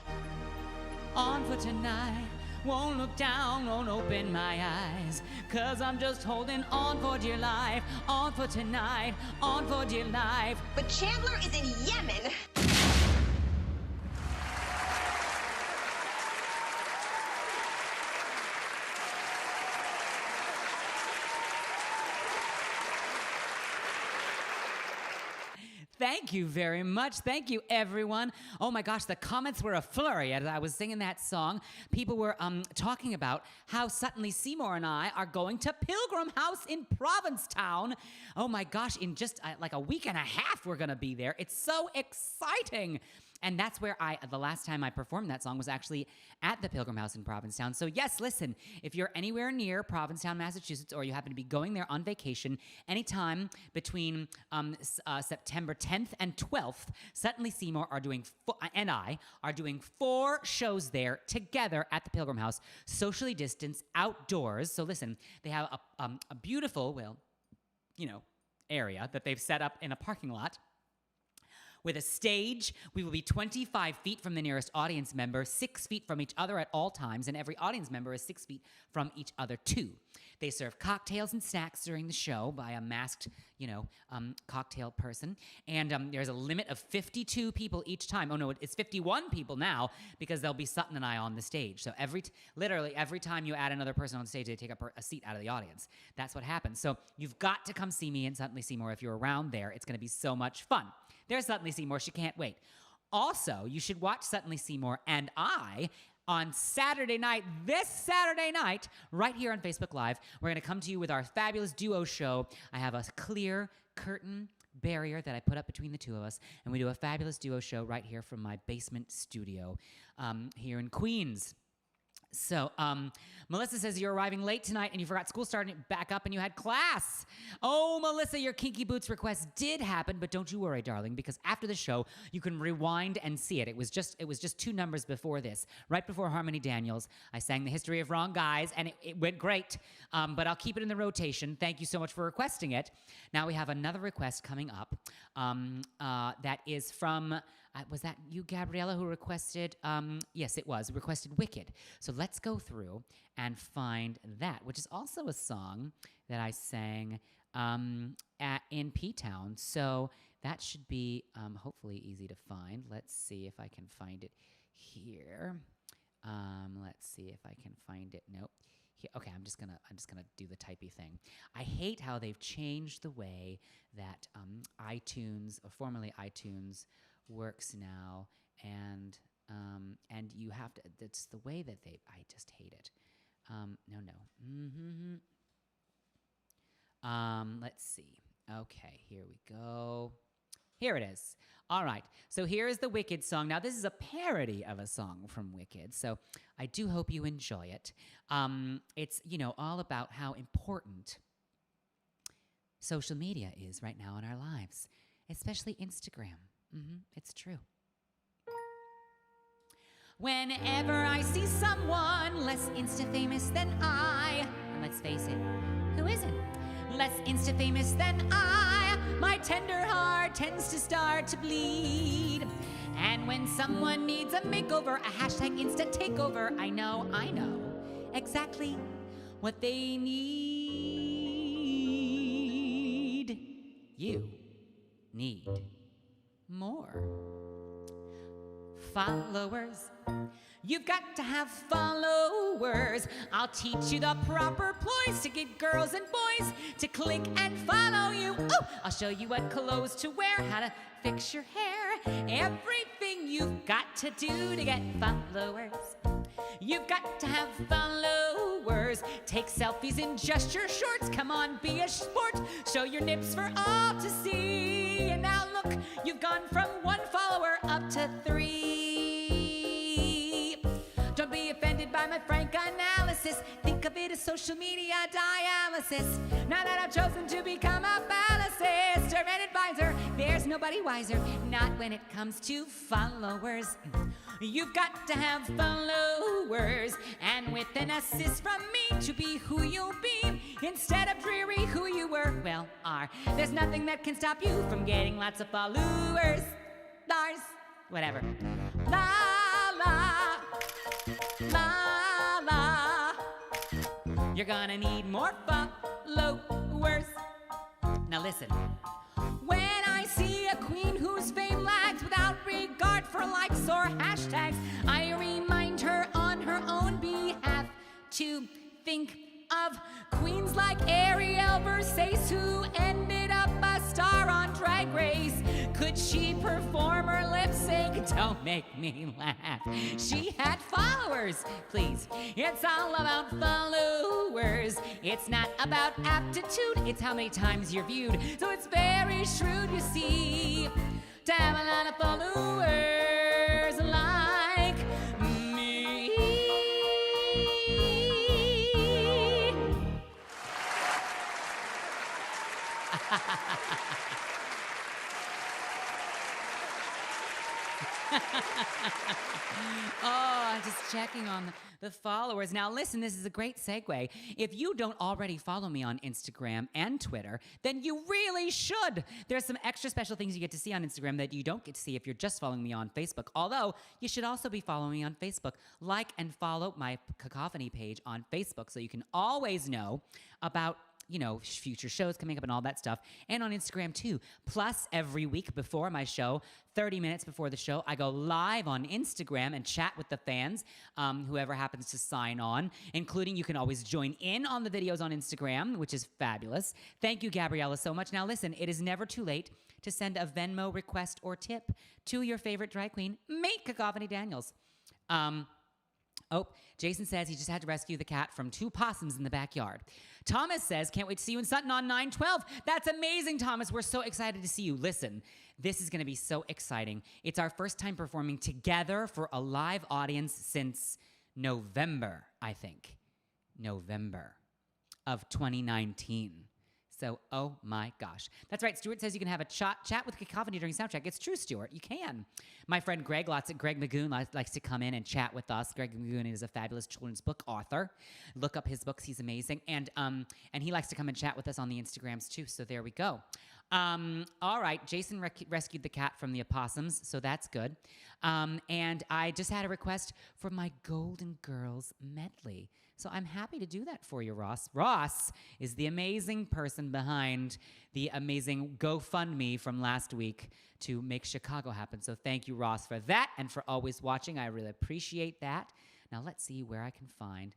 Speaker 1: on for tonight. Won't look down, won't open my eyes. Cause I'm just holding on for dear life, on for tonight, on for dear life.
Speaker 3: But Chandler is in Yemen.
Speaker 1: Thank you very much. Thank you, everyone. Oh my gosh, the comments were a flurry as I was singing that song. People were talking about how Suddenly Seymour and I are going to Pilgrim House in Provincetown. Oh my gosh, in just like a week and a half we're gonna be there. It's so exciting. And that's where the last time I performed that song was actually at the Pilgrim House in Provincetown. So yes, listen, if you're anywhere near Provincetown, Massachusetts, or you happen to be going there on vacation, anytime between September 10th and 12th, Suddenly Seymour and I are doing 4 shows there together at the Pilgrim House, socially distanced, outdoors. So listen, they have a beautiful, area that they've set up in a parking lot. With a stage, we will be 25 feet from the nearest audience member, 6 feet from each other at all times, and every audience member is 6 feet from each other too. They serve cocktails and snacks during the show by a masked, cocktail person. And there's a limit of 52 people each time. Oh no, it's 51 people now because there'll be Sutton and I on the stage. So literally every time you add another person on stage, they take up a seat out of the audience. That's what happens. So you've got to come see me in Suddenly Seymour if you're around there. It's going to be so much fun. There's Suddenly Seymour. She can't wait. Also, you should watch Suddenly Seymour and I on Saturday night, this Saturday night, right here on Facebook Live. We're going to come to you with our fabulous duo show. I have a clear curtain barrier that I put up between the two of us, and we do a fabulous duo show right here from my basement studio here in Queens. So, Melissa says you're arriving late tonight and you forgot school starting back up and you had class. Oh, Melissa, your Kinky Boots request did happen, but don't you worry, darling, because after the show, you can rewind and see it. It was just 2 numbers before this. Right before Harmony Daniels, I sang The History of Wrong Guys, and it went great, but I'll keep it in the rotation. Thank you so much for requesting it. Now we have another request coming up that is from... was that you, Gabriella, who requested? Yes, it was. Requested Wicked. So let's go through and find that, which is also a song that I sang in P-Town. So that should be hopefully easy to find. Let's see if I can find it here. Let's see if I can find it. Nope. Okay, I'm just gonna do the typey thing. I hate how they've changed the way that iTunes, or formerly iTunes, works now, and you have to. That's the way that they. I just hate it. No. Let's see. Okay, here we go. Here it is. All right. So here is the Wicked song. Now, this is a parody of a song from Wicked, so I do hope you enjoy it. It's, all about how important social media is right now in our lives, especially Instagram. It's true. Whenever I see someone less Insta-famous than I, and let's face it, who isn't less Insta-famous than I, my tender heart tends to start to bleed. And when someone needs a makeover, a hashtag Insta takeover, I know exactly what they need. You need more followers. You've got to have followers. I'll teach you the proper ploys to get girls and boys to click and follow you. Oh, I'll show you what clothes to wear, how to fix your hair, everything you've got to do to get followers. You've got to have followers. Take selfies in just your shorts. Come on, be a sport. Show your nips for all to see. And now look, you've gone from 1 follower up to 3. Don't be offended by my frank analysis. Think of it as social media dialysis. Now that I've chosen to become a ballast or an advisor, there's nobody wiser, not when it comes to followers. You've got to have followers, and with an assist from me to be who you'll be, instead of dreary who you were, well, are. There's nothing that can stop you from getting lots of followers. Lars, whatever. La la, la la. You're gonna need more followers. Now listen. When I see a queen whose fame lags without regard for likes or hashtags, I remind her on her own behalf to think of queens like Ariel Versace, who ended up a star on Drag Race. Could she perform her lip sync? Don't make me laugh. She had followers, please. It's all about followers. It's not about aptitude, it's how many times you're viewed. So it's very shrewd, you see, to have a lot of followers like me. Oh, just checking on the followers. Now listen, this is a great segue. If you don't already follow me on Instagram and Twitter, then you really should. There's some extra special things you get to see on Instagram that you don't get to see if you're just following me on Facebook. Although, you should also be following me on Facebook. Like and follow my Cacophony page on Facebook so you can always know about future shows coming up and all that stuff. And on Instagram too. Plus, every week before my show, 30 minutes before the show, I go live on Instagram and chat with the fans, whoever happens to sign on, including you can always join in on the videos on Instagram, which is fabulous. Thank you, Gabriella, so much. Now listen, it is never too late to send a Venmo request or tip to your favorite drag queen, make Cacophony Daniels. Oh, Jason says he just had to rescue the cat from 2 possums in the backyard. Thomas says, can't wait to see you in Sutton on 9/12. That's amazing, Thomas. We're so excited to see you. Listen, this is going to be so exciting. It's our first time performing together for a live audience since November, I think. November of 2019. So, oh my gosh. That's right. Stuart says you can have a chat with Cacophony during soundcheck. It's true, Stuart. You can. My friend Greg Magoon likes to come in and chat with us. Greg Magoon is a fabulous children's book author. Look up his books. He's amazing. And he likes to come and chat with us on the Instagrams too. So there we go. All right. Jason rescued the cat from the opossums, so that's good. And I just had a request for my Golden Girls medley. So I'm happy to do that for you, Ross. Ross is the amazing person behind the amazing GoFundMe from last week to make Chicago happen. So thank you, Ross, for that and for always watching. I really appreciate that. Now let's see where I can find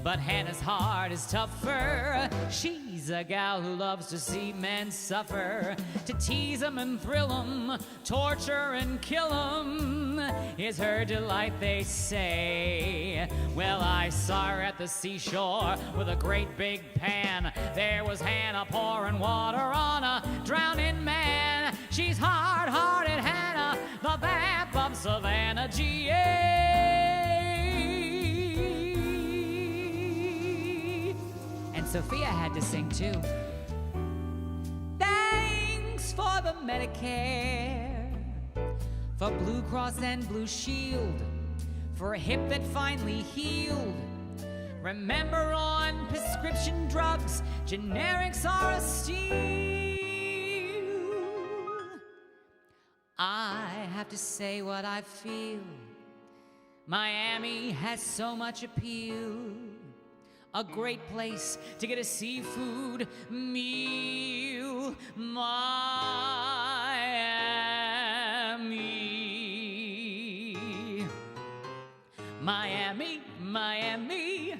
Speaker 1: But Hannah's heart is tougher. She's a gal who loves to see men suffer. To tease 'em and thrill 'em, torture and kill 'em is her delight, they say. Well, I saw her at the seashore with a great big pan. There was Hannah pouring water on a drowning man. She's hard-hearted Hannah, the vamp of Savannah, GA. And Sophia had to sing too. Thanks for the Medicare, for Blue Cross and Blue Shield, for a hip that finally healed. Remember, on prescription drugs, generics are a steal. I have to say what I feel. Miami has so much appeal. A great place to get a seafood meal. Miami. Miami, Miami,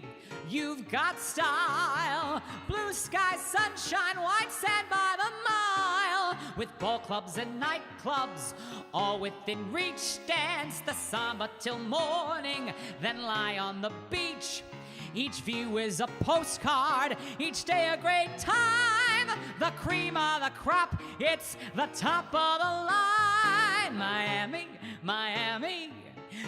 Speaker 1: you've got style. Blue sky, sunshine, white sand by the mile. With ball clubs and nightclubs, all within reach. Dance the samba till morning, then lie on the beach. Each view is a postcard, each day a great time. The cream of the crop, it's the top of the line. Miami, Miami,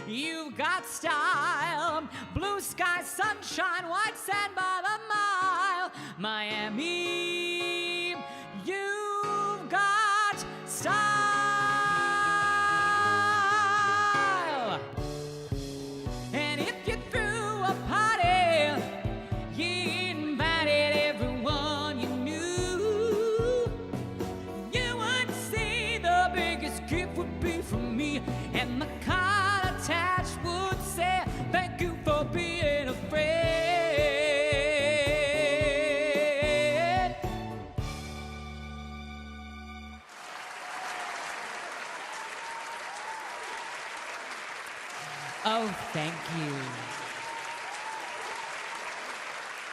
Speaker 1: you've got style. Blue sky, sunshine, white sand by the mile. Miami, you've got style. And if you threw a party, you invited everyone you knew, you would see the biggest gift would be from me. And the card attached would say, thank you for being a friend. Oh, thank you.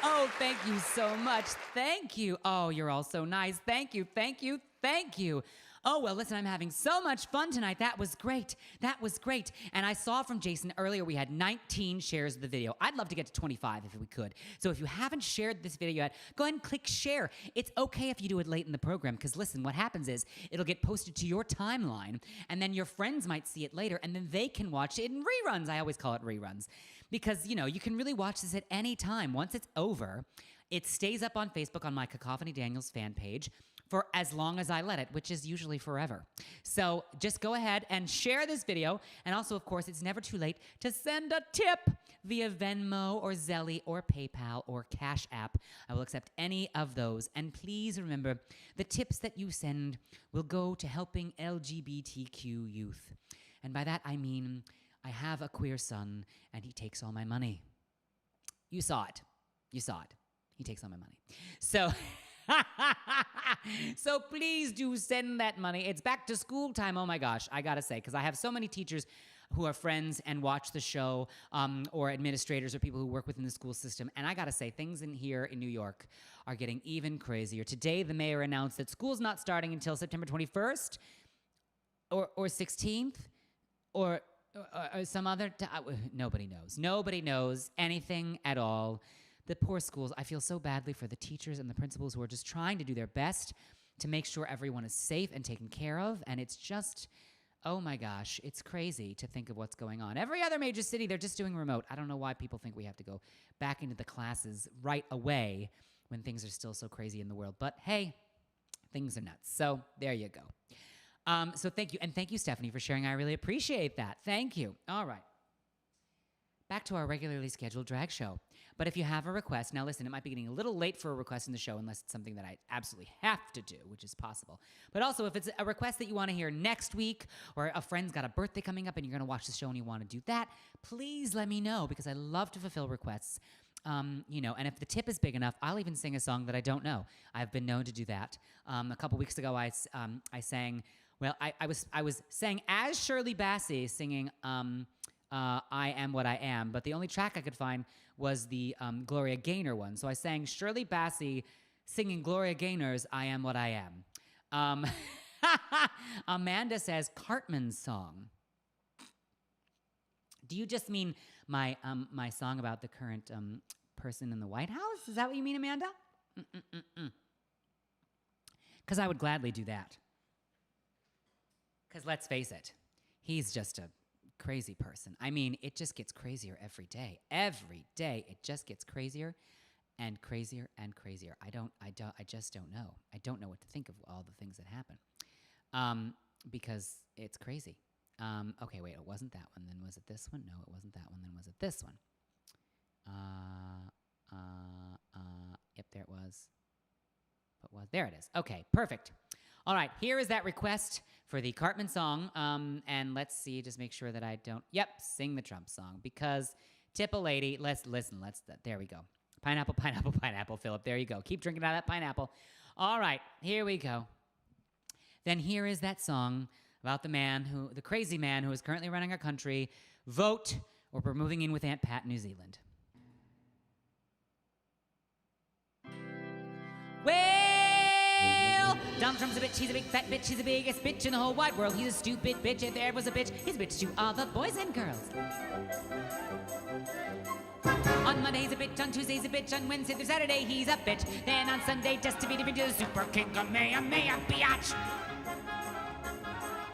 Speaker 1: Oh, thank you so much. Thank you. Oh, you're all so nice. Thank you, thank you, thank you. Oh, well, listen, I'm having so much fun tonight. That was great. That was great. And I saw from Jason earlier we had 19 shares of the video. I'd love to get to 25 if we could. So if you haven't shared this video yet, go ahead and click share. It's okay if you do it late in the program, because listen, what happens is it'll get posted to your timeline, and then your friends might see it later, and then they can watch it in reruns. I always call it reruns. Because, you know, you can really watch this at any time. Once it's over, it stays up on Facebook on my Cacophony Daniels fan page for as long as I let it, which is usually forever. So just go ahead and share this video. And also, of course, it's never too late to send a tip via Venmo or Zelle or PayPal or Cash App. I will accept any of those. And please remember, the tips that you send will go to helping LGBTQ youth. And by that, I mean, I have a queer son, and he takes all my money. You saw it. You saw it. He takes all my money. So... So please do send that money. It's back to school time. Oh my gosh, I gotta say, because I have so many teachers who are friends and watch the show, or administrators or people who work within the school system. And I gotta say, things in here in New York are getting even crazier. Today, the mayor announced that school's not starting until September 21st or 16th or some other nobody knows. Nobody knows anything at all. The poor schools, I feel so badly for the teachers and the principals who are just trying to do their best to make sure everyone is safe and taken care of. And it's just, oh my gosh, it's crazy to think of what's going on. Every other major city, they're just doing remote. I don't know why people think we have to go back into the classes right away when things are still so crazy in the world. But hey, things are nuts. So there you go. So thank you. And thank you, Stephanie, for sharing. I really appreciate that. Thank you. All right. Back to our regularly scheduled drag show. But if you have a request, now listen, it might be getting a little late for a request in the show unless it's something that I absolutely have to do, which is possible. But also, if it's a request that you want to hear next week, or a friend's got a birthday coming up and you're going to watch the show and you want to do that, please let me know, because I love to fulfill requests. You know, and if the tip is big enough, I'll even sing a song that I don't know. I've been known to do that. A couple weeks ago, I sang, well, I was sang as Shirley Bassey singing I Am What I Am, but the only track I could find was the Gloria Gaynor one. So I sang Shirley Bassey singing Gloria Gaynor's I Am What I Am. Amanda says Cartman's song. Do you just mean my song about the current person in the White House? Is that what you mean, Amanda? Because I would gladly do that. Because let's face it, he's just a crazy person. I mean, it just gets crazier every day. Every day, it just gets crazier and crazier and crazier. I just don't know. I don't know what to think of all the things that happen, because it's crazy. Okay, wait, it wasn't that one. Then was it this one? No, it wasn't that one. Then was it this one? Yep, there it was. There it is. Okay, perfect. All right, here is that request for the Cartman song. And let's see, just make sure that I don't. Yep, sing the Trump song because tip a lady. Let's listen. There we go. Pineapple, pineapple, pineapple, Philip. There you go. Keep drinking out of that pineapple. All right, here we go. Then here is that song about the crazy man who is currently running our country. Vote, or we're moving in with Aunt Pat, New Zealand. Well, Donald Trump's a bitch, he's a big fat bitch, he's the biggest bitch in the whole wide world. He's a stupid bitch, if there was a bitch, he's a bitch to all the boys and girls. On Monday he's a bitch, on Tuesday he's a bitch, on Wednesday through Saturday he's a bitch. Then on Sunday just to be different to the super king of Maya, biatch.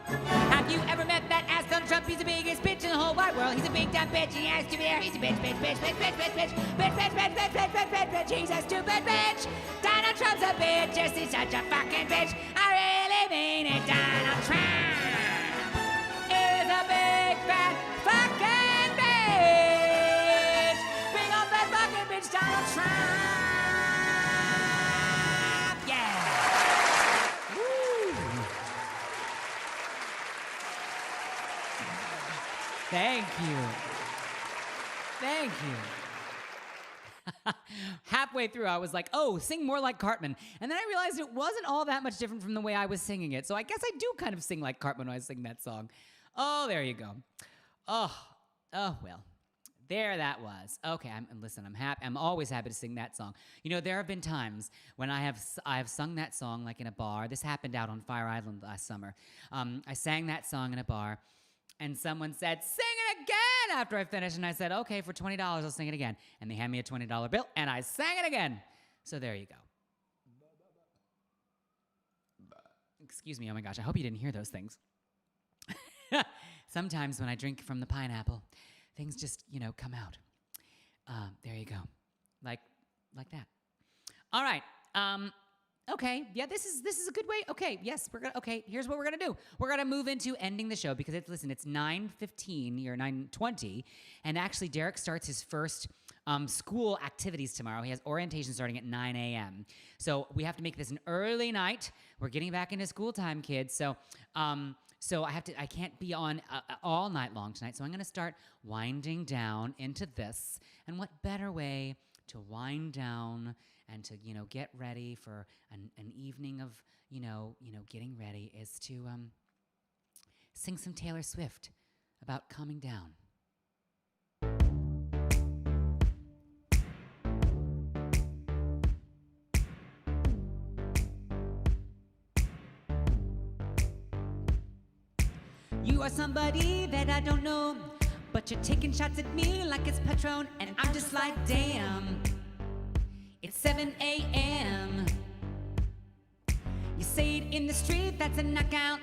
Speaker 1: Have you ever met that ass Donald Trump? He's the biggest bitch in the whole wide world. He's a big damn bitch, he has to be there. He's a bitch, bitch, bitch, bitch, bitch, bitch, bitch, bitch, bitch, bitch, bitch, bitch, bitch, bitch, bitch. He's a stupid bitch. Donald Trump's a bitch, just he's such a fucking bitch. I really mean it. Donald Trump is a big fat fucking bitch. Big old fat fucking bitch, Donald Trump. Thank you. Thank you. Halfway through, I was like, oh, sing more like Cartman. And then I realized it wasn't all that much different from the way I was singing it. So I guess I do kind of sing like Cartman when I sing that song. Oh, there you go. Oh, well. There that was. Okay, listen, I'm happy. I'm always happy to sing that song. You know, there have been times when I have sung that song like in a bar. This happened out on Fire Island last summer. I sang that song in a bar. And someone said, sing it again after I finished. And I said, okay, for $20, I'll sing it again. And they handed me a $20 bill, and I sang it again. So there you go. Excuse me, oh my gosh, I hope you didn't hear those things. Sometimes when I drink from the pineapple, things just, come out. There you go. Like that. All right. Okay, yeah, this is a good way. Okay, yes, here's what we're gonna do. We're gonna move into ending the show because it's 9:15 or 9:20, and actually Derek starts his first school activities tomorrow. He has orientation starting at 9 a.m. So we have to make this an early night. We're getting back into school time, kids. So I can't be on all night long tonight. So I'm gonna start winding down into this. And what better way to wind down and to, get ready for an evening of, getting ready is to sing some Taylor Swift about calming down. You are somebody that I don't know, but you're taking shots at me like it's Patron, and I'm just like, damn. It's 7 a.m. You say it in the street, that's a knockout.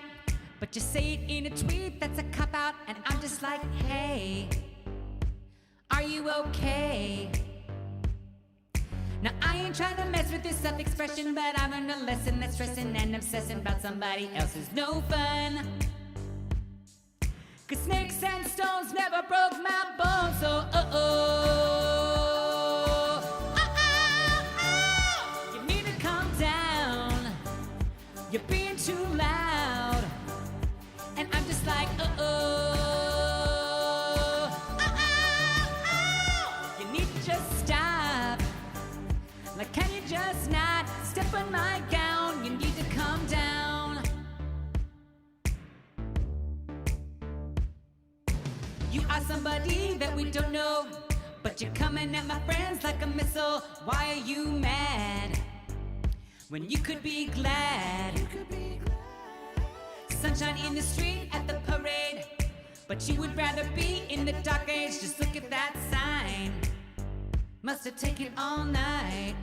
Speaker 1: But you say it in a tweet, that's a cop-out. And I'm just like, hey, are you okay? Now I ain't trying to mess with your self-expression, but I learned a lesson that stressing and obsessing about somebody else is no fun. 'Cause snakes and stones never broke my bones, so you're being too loud, and I'm just like, you need to just stop. Like, can you just not step on my gown? You need to calm down. You are somebody that we don't know, but you're coming at my friends like a missile. Why are you mad when you could be glad? Sunshine in the street at the parade, but you would rather be in the dark age. Just look at that sign. Must have taken all night.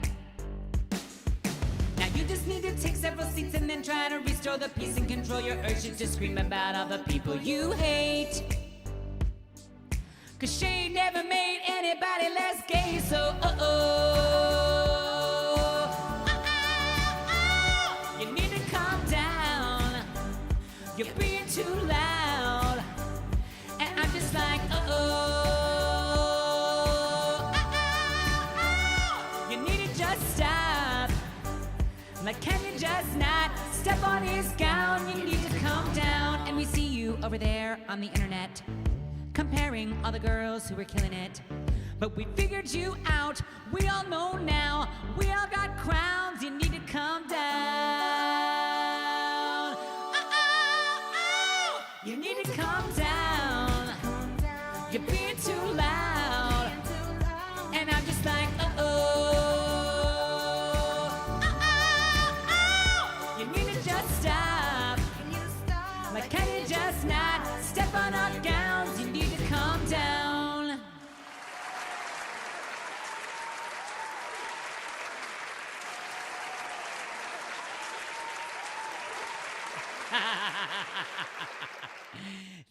Speaker 1: Now you just need to take several seats and then try to restore the peace and control your urge to scream about all the people you hate. Cause she never made anybody less gay, so you need to calm down. You're being too loud. And I'm just like, you need to just stop. Like, can you just not step on his gown? You need to calm down. And we see you over there on the internet, comparing all the girls who were killing it. But we figured you out. We all know now. We all got crowns. You need to calm down. You need to calm down. You're being too loud. And I'm just like, you need to just stop. Like, can you just not step on our gowns? You need to calm down.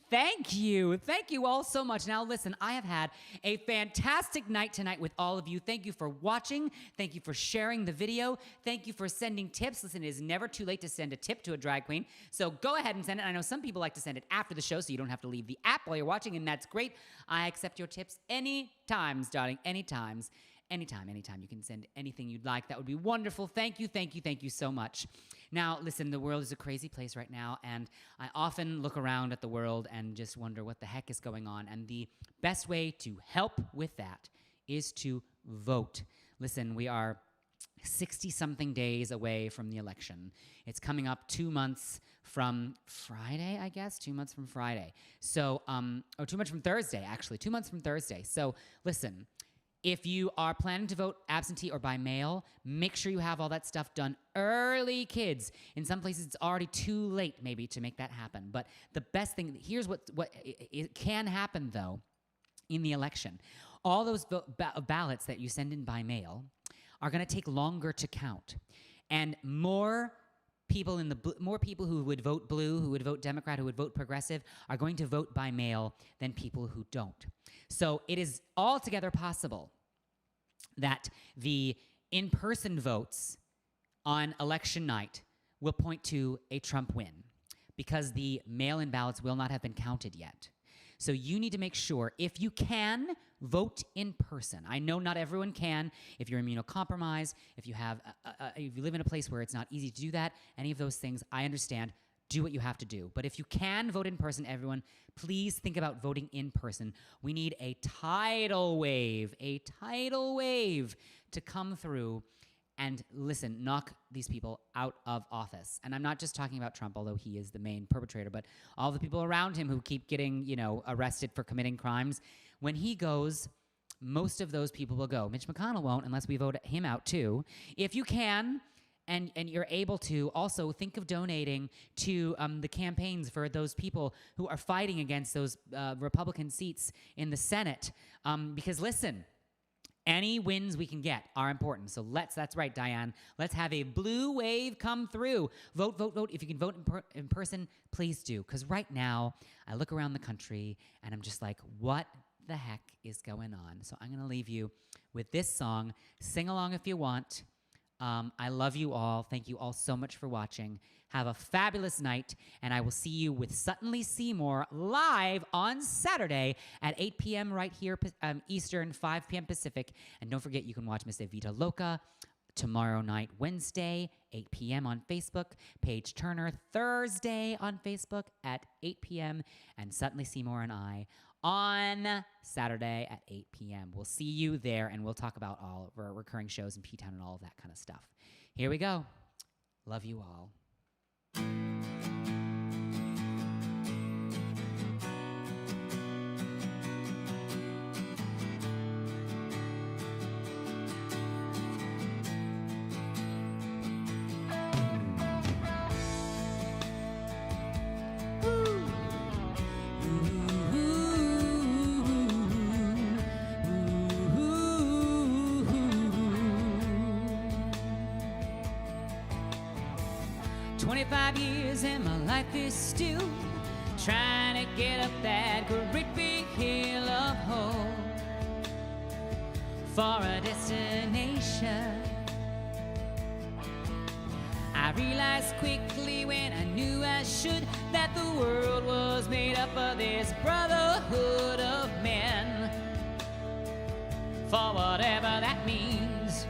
Speaker 1: Thank you. Thank you all so much. Now, listen, I have had a fantastic night tonight with all of you. Thank you for watching. Thank you for sharing the video. Thank you for sending tips. Listen, it is never too late to send a tip to a drag queen. So go ahead and send it. I know some people like to send it after the show so you don't have to leave the app while you're watching, and that's great. I accept your tips any times, darling, any times. Anytime. You can send anything you'd like. That would be wonderful. Thank you so much. Now, listen, the world is a crazy place right now, and I often look around at the world and just wonder what the heck is going on. And the best way to help with that is to vote. Listen, we are 60-something days away from the election. It's coming up 2 months from Friday, I guess. 2 months from Friday. So, or 2 months from Thursday, actually. 2 months from Thursday. So, listen. If you are planning to vote absentee or by mail, make sure you have all that stuff done early, kids. In some places, it's already too late, maybe, to make that happen. But the best thing, here's what it can happen, though, in the election. All those ballots that you send in by mail are going to take longer to count. And more people who would vote blue, who would vote Democrat, who would vote progressive, are going to vote by mail than people who don't. So it is altogether possible that the in-person votes on election night will point to a Trump win because the mail-in ballots will not have been counted yet. So you need to make sure, if you can, vote in person. I know not everyone can. If you're immunocompromised, if you live in a place where it's not easy to do that, any of those things, I understand. Do what you have to do. But if you can vote in person, everyone, please think about voting in person. We need a tidal wave to come through and, listen, knock these people out of office. And I'm not just talking about Trump, although he is the main perpetrator, but all the people around him who keep getting, arrested for committing crimes. When he goes, most of those people will go. Mitch McConnell won't unless we vote him out too. If you can, and you're able to, also think of donating to the campaigns for those people who are fighting against those Republican seats in the Senate. Because listen, any wins we can get are important. So that's right, Diane. Let's have a blue wave come through. Vote. If you can vote in person, please do. Because right now, I look around the country and I'm just like, what the heck is going on? So I'm going to leave you with this song. Sing along if you want. I love you all. Thank you all so much for watching. Have a fabulous night, and I will see you with Sutton Lee Seymour live on Saturday at 8 p.m. right here Eastern, 5 p.m. Pacific. And don't forget, you can watch Miss Evita Loca tomorrow night, Wednesday, 8 p.m. on Facebook. Paige Turner, Thursday on Facebook at 8 p.m. And Sutton Lee Seymour and I on Saturday at 8 p.m. We'll see you there, and we'll talk about all of our recurring shows in P-Town and all of that kind of stuff. Here we go. Love you all. 25 years and my life is still trying to get up that great big hill of hope for a destination. I realized quickly when I knew I should that the world was made up of this brotherhood of men, for whatever that means.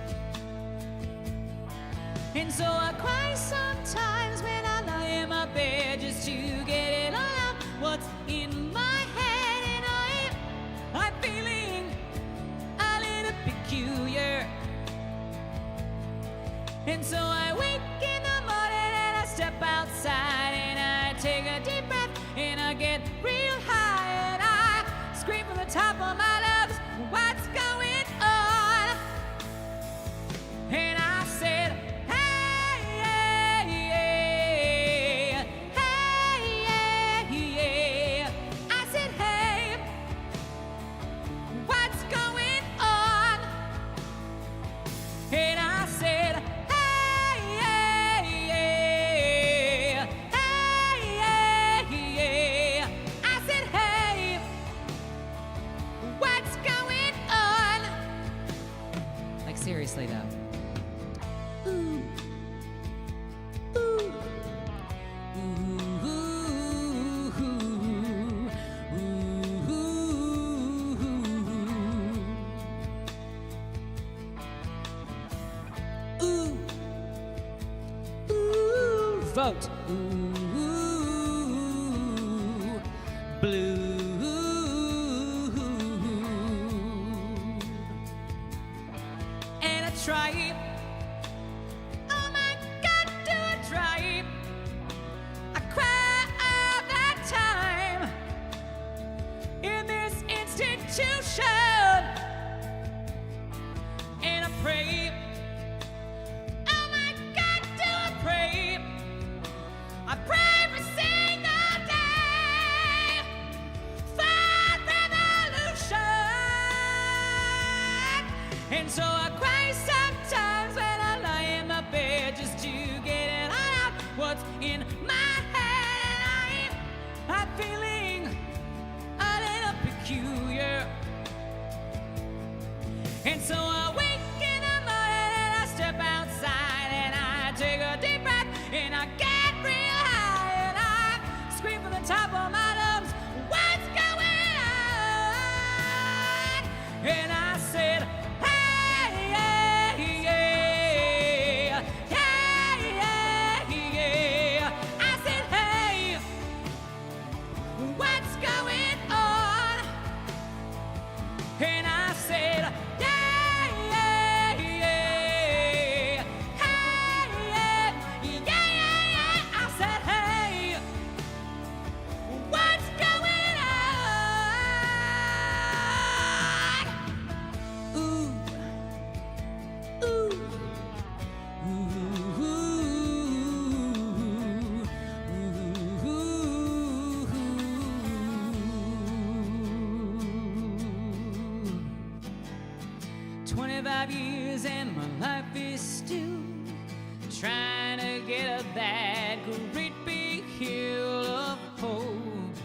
Speaker 1: And so I cry sometimes when I lie in my bed just to get it all out what's in my head, and I'm feeling a little peculiar. And so I wake in the morning and I step outside and I take a deep breath and I get real high and I scream from the top of my lungs, what's going on? And I said, hey, hey, yeah, hey, yeah, yeah. I said, hey, what's going on? And I said, hey, yeah, yeah, hey, yeah, yeah. I said, hey, what's going on? Like, seriously, though. Ooh. Ooh. Ooh. Ooh. Ooh. Ooh. Vote. Ooh. Blue. And I try. Oh my God, do I try? I cry all that time in this institution, and I pray. Oh my God, do I pray? I pray every single day for revolution. And so I cry sometimes when I lie in my bed just to get it all out what's in my head. I'm feeling a little peculiar. And so I wake in the morning and I step outside and I take a deep breath and I get real high and I scream from the top of my lungs, what's going on? And I said, hey, yeah, yeah, yeah, yeah, yeah. I said, hey, what's going on? And I said, yeah, yeah, yeah, hey, yeah, yeah, yeah. I said, hey, what's going on? Ooh, ooh, ooh, ooh, ooh. 25 years and my life is still trying to get up that great big hill of hope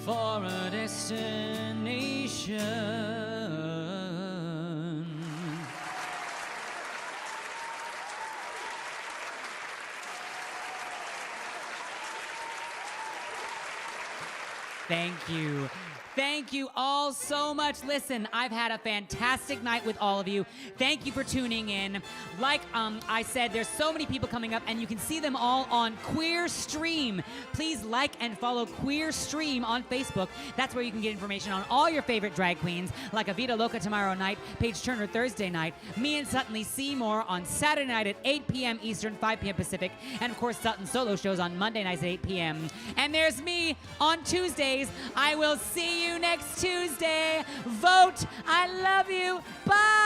Speaker 1: for a destination. Thank you. Thank you all so much. Listen, I've had a fantastic night with all of you. Thank you for tuning in. Like I said, there's so many people coming up, and you can see them all on Queer Stream. Please like and follow Queer Stream on Facebook. That's where you can get information on all your favorite drag queens, like Avita Loca tomorrow night, Paige Turner Thursday night, me and Sutton Lee Seymour on Saturday night at 8 p.m. Eastern, 5 p.m. Pacific, and of course Sutton solo shows on Monday nights at 8 p.m. And there's me on Tuesdays. I will see you next Tuesday. Vote. I love you. Bye.